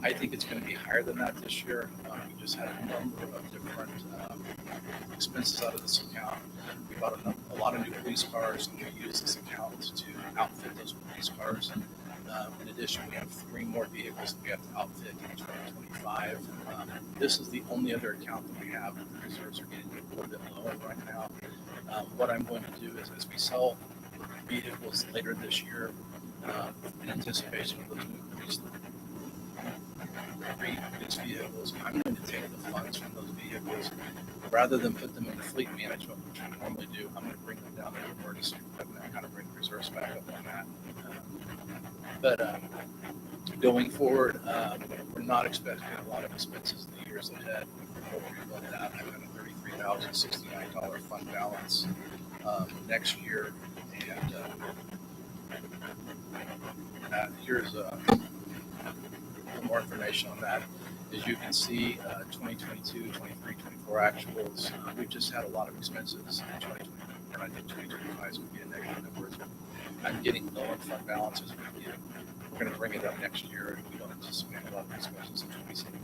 I think it's going to be higher than that this year. We just had a number of different expenses out of this account. We bought a lot of new police cars, and we use this account to outfit those police cars. In addition, we have 3 more vehicles that we have to outfit in 2025. This is the only other account that we have. The reserves are getting a little bit lower right now. What I'm going to do is, as we sell vehicles later this year, in anticipation of those new police vehicles, I'm going to take the funds from those vehicles, rather than put them into fleet management, which I normally do. I'm going to bring them down to emergency equipment and kind of bring the reserves back up on that. But going forward, we're not expecting a lot of expenses in the years ahead. We've got a $33,069 fund balance next year, and here's more information on that. As you can see, 2022, 23, 24 actuals, we've just had a lot of expenses in 2024, and I think 2025 is going to be a negative number. I'm getting low on fund balances. We're going to bring it up next year, and we don't anticipate a lot of expenses in 2027.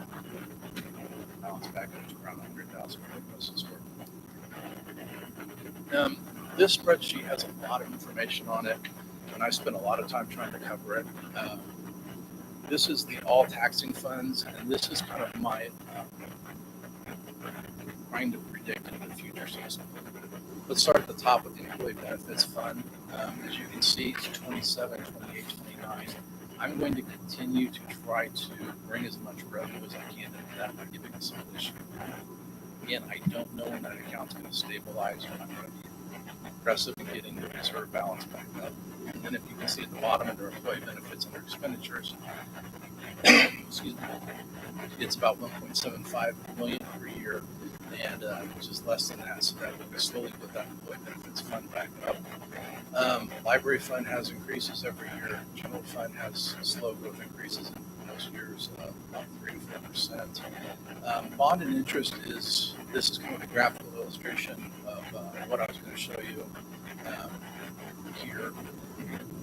Balance back up to around 100,000 for most of this work. This spreadsheet has a lot of information on it, and I spent a lot of time trying to cover it. This is the all taxing funds, and this is kind of my trying to predict into the future season. Let's start at the top with the employee benefits fund. As you can see, it's 27, 28, 29. I'm going to continue to try to bring as much revenue as I can into that by giving us some issue. Again, I don't know when that account's going to stabilize, or I'm going to be aggressive in getting the reserve balance back up. And then if you can see at the bottom under employee benefits under expenditures, excuse me, it's about 1.75 million per year, and which is less than that, so that we can slowly put that employee benefits fund back up. Library fund has increases every year. General fund has slow growth increases in most years, about 3 to 4%. Bond and interest this is kind of a graphical illustration of what I was going to show you here.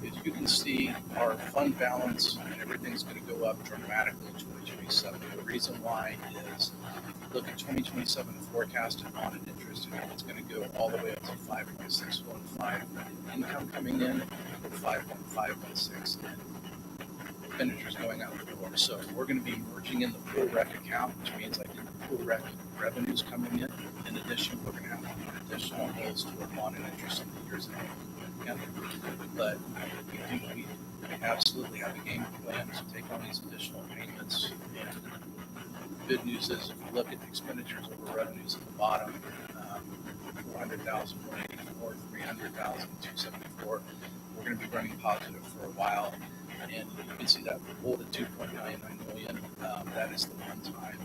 As you you can see our fund balance and everything's going to go up dramatically in 2027. The reason why is look at 2027 forecasted bond and interest, it's going to go all the way up to 5.615 income coming in, or 5.516 expenditures going out the door. So we're going to be merging in the pool rec account, which means like the pool rec revenues coming in. In addition, we're going to have additional holes to our bond and interest in the years ahead. But we absolutely have a game plan to take on these additional payments. And the good news is, if you look at the expenditures over revenues at the bottom, 400,000, 184, 300,000, 274, we're going to be running positive for a while. And you can see that below the 2.99 million, that is the one-time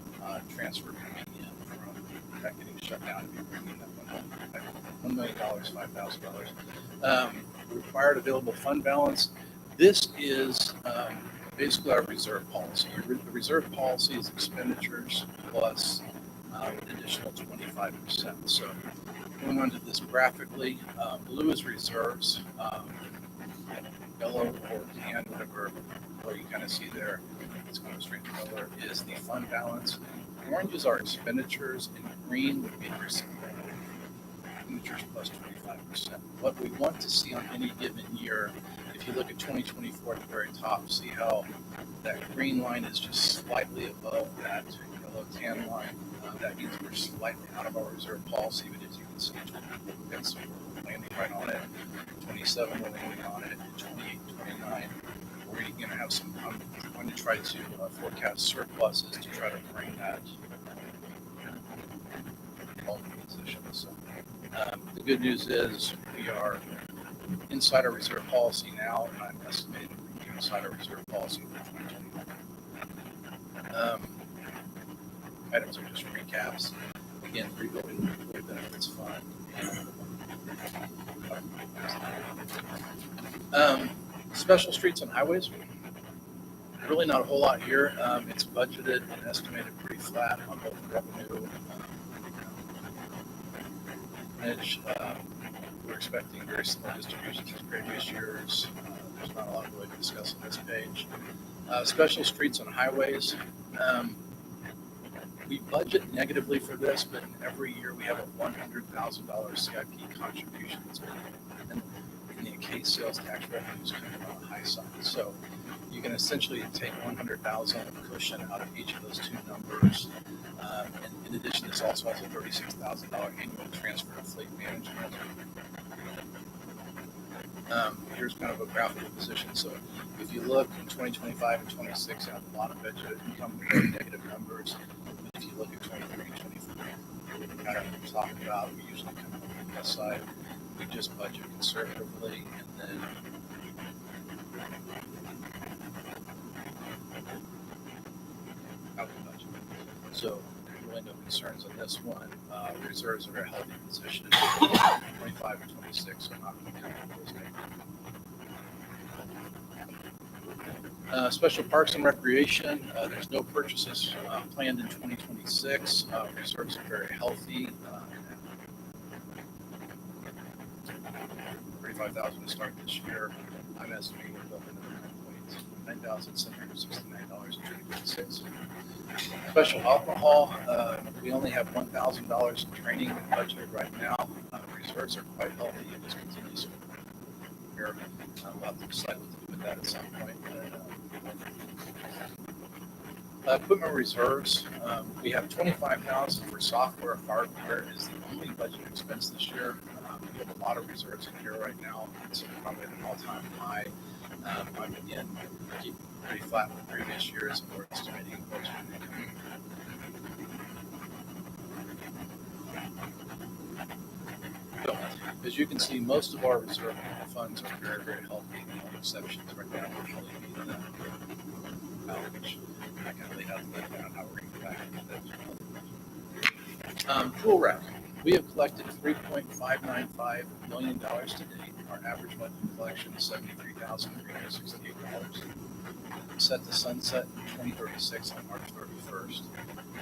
transfer coming in from that getting shut down and be bringing that $1 million, $5,000. Required available fund balance. This is basically our reserve policy. The reserve policy is expenditures plus an additional 25%. So going on to this graphically, blue is reserves, yellow or tan, whatever color you kind of see there, it's going straight to color, is the fund balance. Orange is our expenditures, and green would be expenditures plus 25%. What we want to see on any given year, if you look at 2024 at the very top, see how that green line is just slightly above that yellow tan line. That means we're slightly out of our reserve policy, but as you can see, we're landing right on it. 27, we're landing on it. 28, 29, we're going to have some. I'm going to try to forecast surpluses to try to bring that position. So the good news is we are inside our reserve policy now, and I'm estimating we're inside our reserve policy for 2021. Items are just recaps. Again, rebuilding the employee benefits fund. Special streets and highways. Really not a whole lot here. It's budgeted and estimated pretty flat on both revenue. We're expecting very similar distributions as previous years. There's not a lot really to discuss on this page. Special streets and highways. We budget negatively for this, but every year we have a $100,000 CIP contribution that's going in the case sales tax revenues kind of on the high side. So you can essentially take 100,000 cushion out of each of those two numbers. And in addition, this also has a $36,000 annual transfer to fleet management. Here's kind of a graphical position. So if you look in 2025 and 26, you have a lot of budget income, very negative numbers. If you look at 23 and 24, we kind of talking about, we usually come up on the plus side. We just budget conservatively, and then out the budget. So really no concerns on this one. Reserves are a very healthy position. 25 and 26 are not going to come up those special parks and recreation, there's no purchases planned in 2026. Reserves are very healthy. 35,000 to start this year. I'm estimating we're building $9,769.36. Special alcohol, we only have $1,000 in training budgeted right now. Reserves are quite healthy. It just continues to here. We'll have to decide what to do with that at some point. Equipment reserves, we have $25,000 for software. Hardware is the only budget expense this year. We have a lot of reserves in here right now. It's probably at an all-time high. I'm again keep pretty flat with previous years, and we're estimating budget income. So, as you can see, most of our reserve funds are very, very healthy. The only exceptions right now would probably be which I kind of laid out the on how we're going to back into that. Pool rec. We have collected $3.595 million to date. Our average monthly collection is $73,368. Set to sunset in 2036 on March 31st.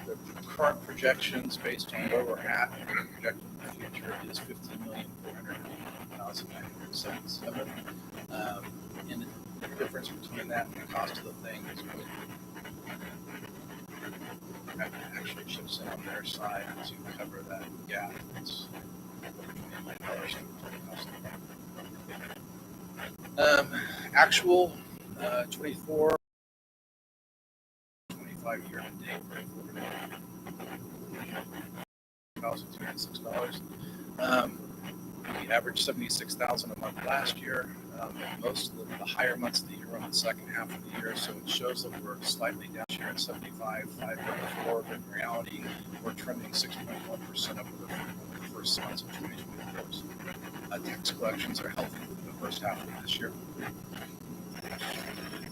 The current projections based on where we're at and projected in the future is $15,480,000 $1,977. And the difference between that and the cost of the thing is what actually chips in on their side to cover that gap. It's actual 24, 25 year to date for $1,206. We averaged 76,000 a month last year. Most of the higher months of the year were in the second half of the year, so it shows that we're slightly down here at 75,504, but in reality, we're trending 6.1% over the first months of 2024. So, tax collections are healthy for the first half of this year.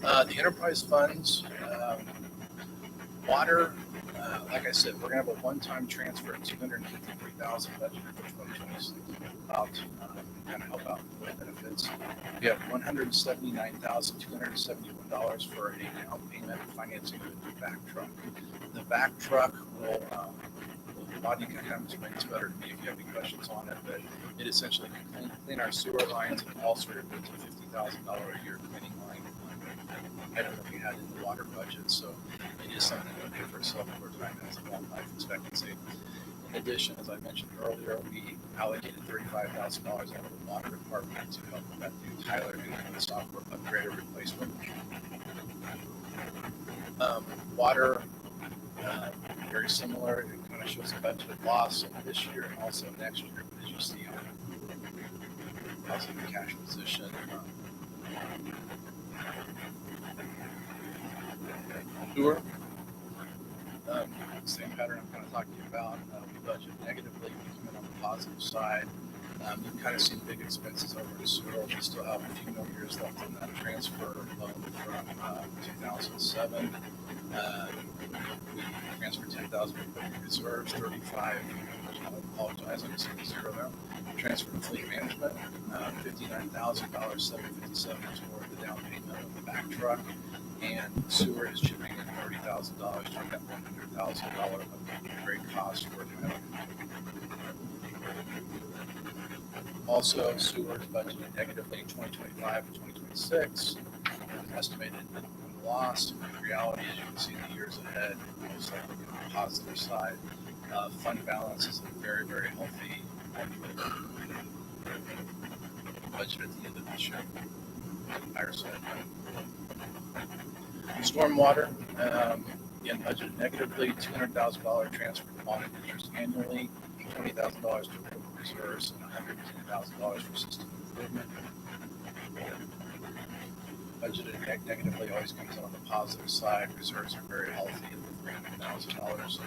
The enterprise funds, water, like I said, we're going to have a one-time transfer of $253,000 budgeted for 2026. About kind of help out with benefits. We have $179,271 for a down payment financing of the new vac truck. The vac truck will, Bobby can kind of explain this better to me if you have any questions on it, but it essentially can clean our sewer lines and also it's a $50,000 a year cleaning line item that we had in the water budget. So it is something that we pay for ourselves over time as a long life expectancy. In addition, as I mentioned earlier, we allocated $35,000 out of the water department to help with that new Tyler and software upgrade or replacement. Water, very similar. It kind of shows a budgeted loss this year and also next year. But as you see, positive cash position. Sewer. Same pattern I'm kind of talking about. We budget negatively, we come in on the positive side. You can kind of see big expenses over in sewer. We still have a few more years left on that transfer loan from 2007. We transferred $10,000 from reserves, 35. I apologize, I'm missing a zero now. Transfer to fleet management, $59,757 toward the down payment of the back truck. And sewer is chipping in $30,000 toward that $100,000 upgrade cost for Tyler. Also, sewer is budgeted negatively in 2025 and 2026. Estimated loss. In reality, as you can see, the years ahead, most likely on the positive side. Fund balance is a very, very healthy budget at the end of this year. Higher side. Stormwater, again, budgeted negatively, $200,000 transfer to bond interest annually, $20,000 to reserves, and $110,000 for system improvement. Budgeted negatively always comes out on the positive side. Reserves are very healthy at $300,000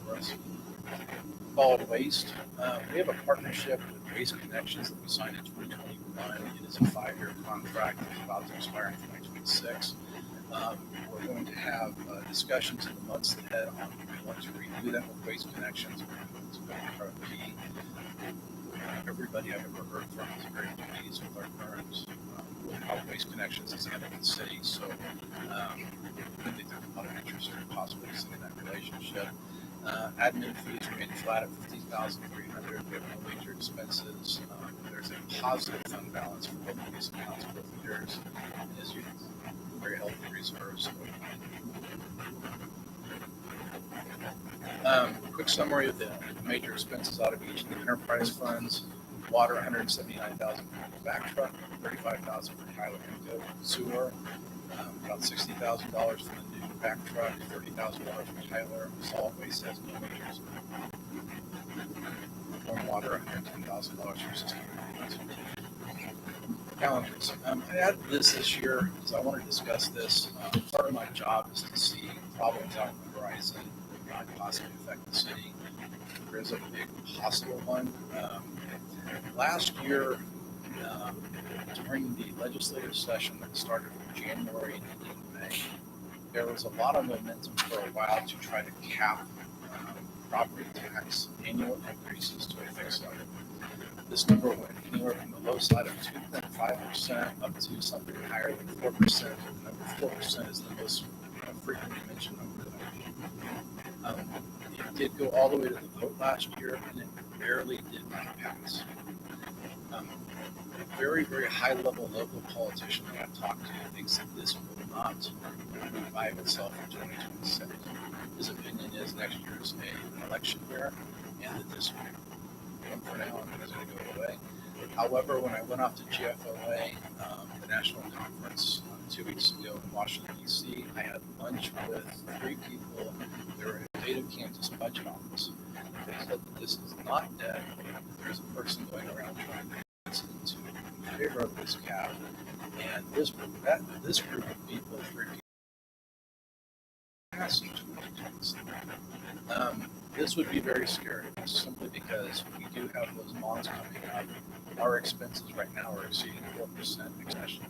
for us. Solid waste. We have a partnership with Waste Connections that we signed in 2021. It is a 5-year contract that's about to expire in 2026. We're going to have discussions in the months ahead on what to renew that with Waste Connections. It's going to be everybody I've ever heard from is very pleased with our current how Waste Connections is handling the city. So I think there's a lot of interest in possibly extending that relationship. Admin fees remain flat at $50,300. We have no major expenses. There's a positive fund balance for both of these accounts, both years. And as you very healthy reserves. Quick summary of the major expenses out of each of the enterprise funds. Water, $179,000 for back truck, $35,000 for Tyler and Go. Sewer, about $60,000 for the new back truck, $30,000 for Tyler. Solid waste has no majors. Water, $110,000 for system. Challenges. I added this year because I want to discuss this. Part of my job is to see problems out on the horizon that might possibly affect the city. There is a big possible one. Last year, during the legislative session that started from January and ended in May, there was a lot of momentum for a while to try to cap property tax annual increases to a fixed level. This number went anywhere from the low side of 2.5% up to something higher than 4%. The number 4% is the most frequently mentioned number that it did go all the way to the vote last year, and it barely did not pass. A very, very high-level local politician that I've talked to thinks that this will not revive itself in 2026. His opinion is next year is an election year, and that this one for now and is going to go away. However, when I went off to GFOA, the national conference 2 weeks ago in Washington, D.C., I had lunch with 3 people. They were in the State of Kansas budget office. They said that this is not dead. There's a person going around trying to convince them to favor of this cap. And this group of people, 3 people, passing 2026. This would be very scary simply because we do have those bonds coming up. Our expenses right now are exceeding 4% accession.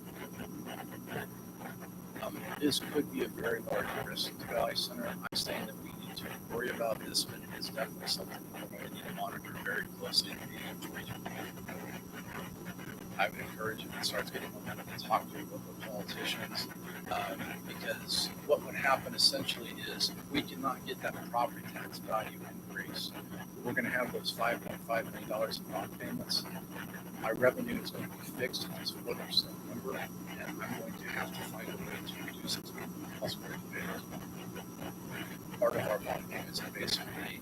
This could be a very large risk to Valley Center. I'm not saying that we need to worry about this, but it's definitely something we're going to need to monitor very closely in the 2020. I would encourage if it starts getting momentum to talk to local politicians, because what would happen essentially is if we cannot get that property tax value increase, we're going to have those $5.5 million in bond payments. My revenue is going to be fixed on this 4% number, and I'm going to have to find a way to reduce it elsewhere. Part of our bond payments are basically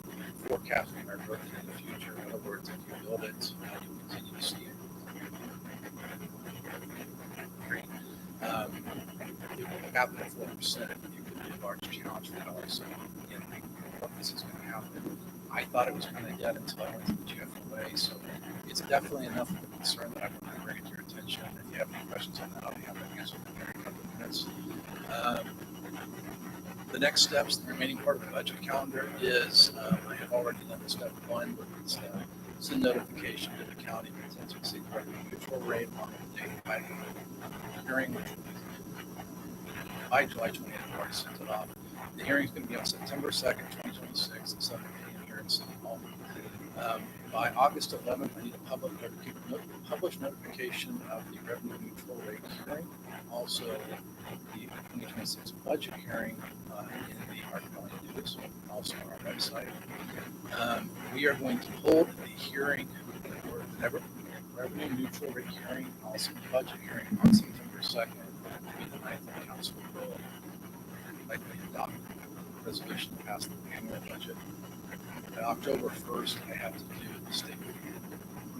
forecasting our growth in the future. In other words, if you build it, you'll continue to see it. It will happen at 4%. It could be a large challenge for us. And what this is going to happen. I thought it was kind of dead until I went to the GFOA. So it's definitely enough of a concern that I want to bring it to your attention. If you have any questions on that, I'll be happy to answer them in a couple of minutes. The next steps, the remaining part of the budget calendar is I have already done the step 1. It's a notification to the county of intent to seek revenue neutral rate on the date by the hearing, which will be by July 20th. I've already sent it off. The hearing is going to be on September 2nd, 2026 at 7 p.m. here in City Hall. By August 11th, I need a published notification of the revenue neutral rate hearing, also the 2026 budget hearing in the Hardin Valley News, also on our website. We are going to hold the hearing for the revenue neutral rate hearing, also the budget hearing on September 2nd. Be the 9th council will likely adopt a resolution to pass the annual budget. By October 1st, I have to do the state review.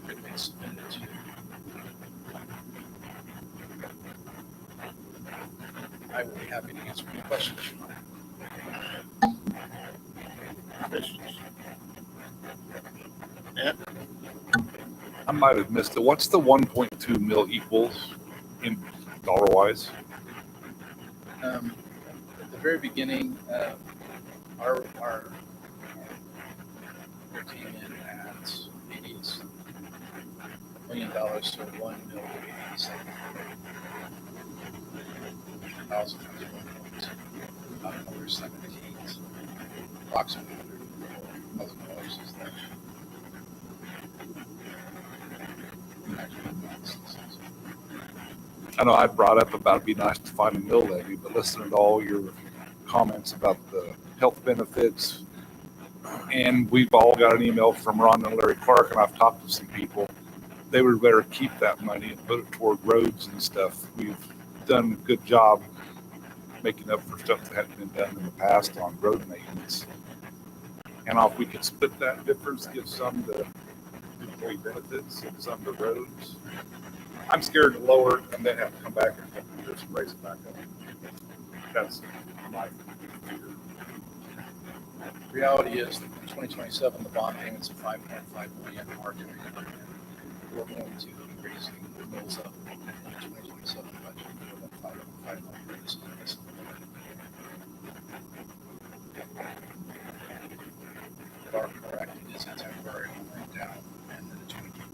It may submit it to you. I will be happy to answer any questions you might have. Questions? Yeah. I might have missed it. What's the 1.2 mil equals in dollar wise? At the very beginning, our came in at $80 million to $1 million. About another 17, approximately $100,000 is that. I know I brought up about it'd be nice to find a mill levy, but listening to all your comments about the health benefits, and we've all got an email from Ron and Larry Clark, and I've talked to some people. They would better keep that money and put it toward roads and stuff. We've done a good job making up for stuff that hadn't been done in the past on road maintenance. And if we could split that difference, give some to employee benefits and some to roads. I'm scared to lower it and then have to come back and just raise it back up. That's my fear. The reality is that in 2027, the bond payments of $5.5 million are going to be done. We're going to be raising the bills up in the 2027 budget more than $5.5 million. This If are correct, it is a temporary line down, and then it's going to keep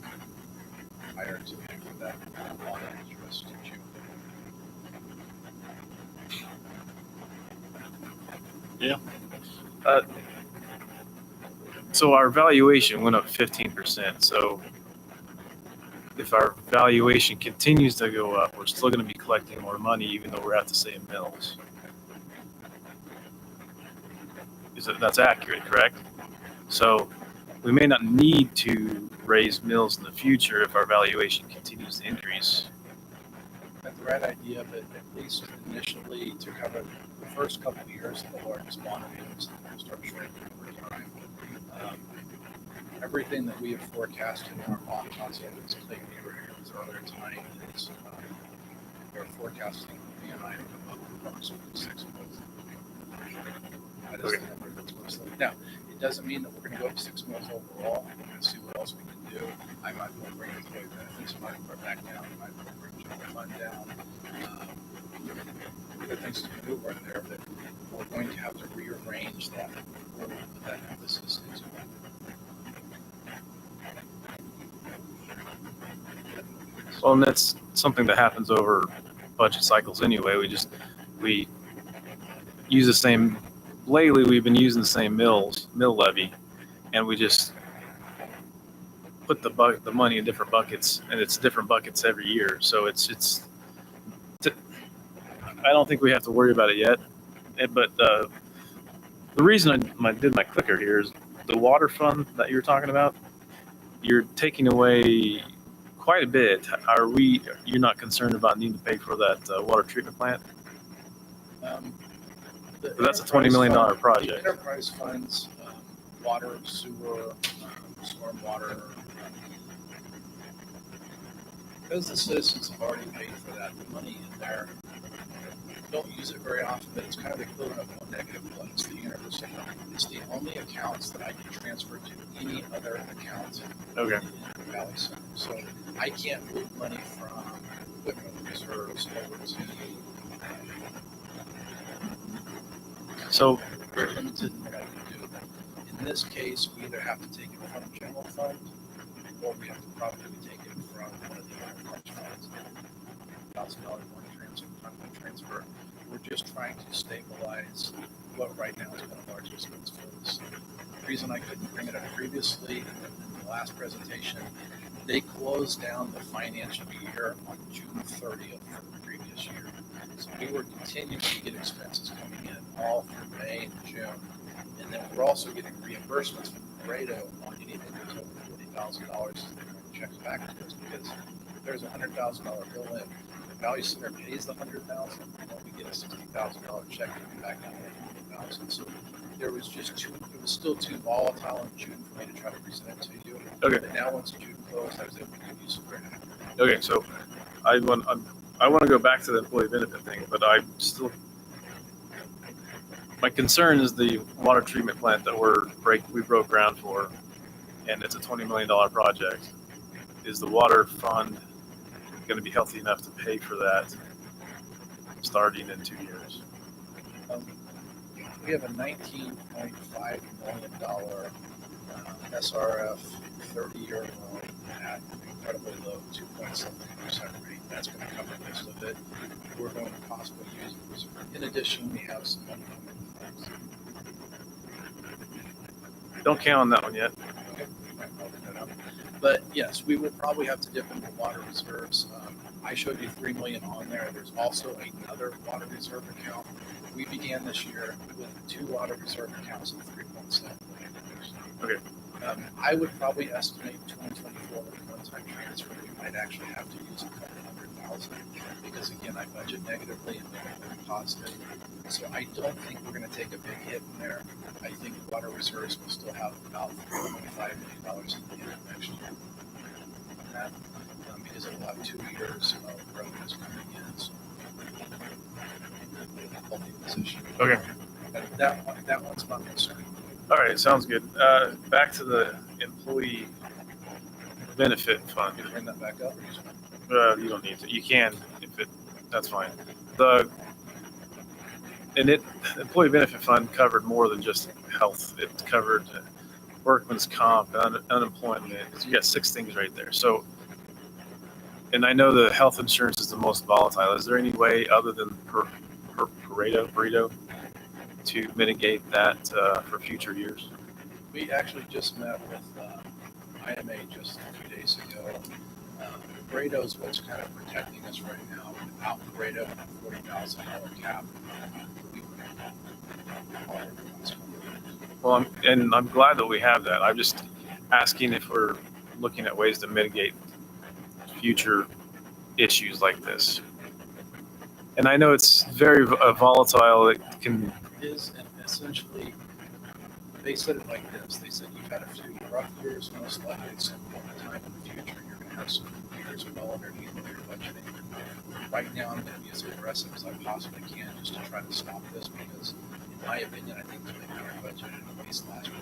higher to pay for that bond interest in June. Yeah. So our valuation went up 15%. So if our valuation continues to go up, we're still going to be collecting more money, even though we're at the same mills. That's accurate, correct? So we may not need to raise mills in the future if our valuation continues to increase. That's the right idea, but at least initially to cover the first couple of years of the largest bond payments that will start shrinking over time. Everything that we have forecasted in our bond console is taken earlier tonight is we're forecasting BNI to come up approximately 6 mils. That is the number that's most likely. Now, it doesn't mean that we're going to go up 6 mils overall. We're going to see what else we can do. I might want to bring employee benefits, I might want to back down, I might want to bring general fund down. There are things to maneuver in there, but we're going to have to rearrange that emphasis into that. Well, and that's something that happens over budget cycles anyway. We use the same, lately we've been using the same mill levy, and we just put the money in different buckets, and it's different buckets every year. So I don't think we have to worry about it yet. But the reason I did my clicker here is the water fund that you're talking about. You're taking away quite a bit. You're not concerned about needing to pay for that water treatment plant? That's a $20 million project. The enterprise funds, water, sewer, stormwater. Because the citizens have already paid for that, the money in there, don't use it very often, but it's kind of the equivalent of one negative one. It's the universal fund. It's the only accounts that I can transfer to any other account in the Valley Center. So I can't move money from equipment reserves over to so very limited in what I can do. In this case, we either have to take it from general fund or we have to probably take it from one of the other large funds. $1,000 one transfer. We're just trying to stabilize what right now has been a large expense for us. The reason I couldn't bring it up previously in the last presentation, they closed down the financial year on June 30th for the previous year. So we were continuing to get expenses coming in all through May and June. And then we're also getting reimbursements from Laredo on anything that's over $40,000 checks back to us, because if there's a $100,000 bill in, the Valley Center pays the $100,000, and then we get a $60,000 check back down to $40,000. So there was it was still too volatile in June for me to try to present it to you. Okay. But now once June closed, I was able to give you some credit. Okay, so I want to go back to the employee benefit thing, but my concern is the water treatment plant that we broke ground for, and it's a $20 million project. Is the water fund going to be healthy enough to pay for that starting in 2 years? We have a $19.5 million SRF 30-year loan at incredibly low 2.7% rate. That's going to cover most of it. We're going to possibly use the reserve. In addition, we have some money coming in. Don't count on that one yet. Okay. But yes, we will probably have to dip into water reserves. I showed you $3 million on there. There's also another water reserve account. We began this year with 2 water reserve accounts of $3.7 million. Okay. I would probably estimate 2024 with a one-time transfer. We might actually have to use a couple $100,000 because again, I budget negatively and negatively positive. So I don't think we're going to take a big hit in there. I think water reserves will still have about $3.5 million at the end of next year. On that, because it will have 2 years of revenues coming in. So healthy position. Okay. But that one's not concerning. All right, sounds good. Back to the employee benefit fund. Can you bring that back up? You don't need to. You can that's fine. Employee benefit fund covered more than just health. It covered workman's comp, unemployment. You got 6 things right there. So, and I know the health insurance is the most volatile. Is there any way other than Pareto to mitigate that for future years? We actually just met with IMA just a few days ago. Pareto is what's kind of protecting us right now. Without Pareto and a $40,000 cap, Well, I'm glad that we have that. I'm just asking if we're looking at ways to mitigate future issues like this. And I know it's very volatile. It can, Is, and essentially, they said it like this, they said you've had a few rough years, most likely at some point in time in the future, you're gonna have some years well underneath what you're budgeting. Right now, I'm gonna be as aggressive as I possibly can just to try to stop this, because in my opinion, I think the way we are budgeted, at least last year,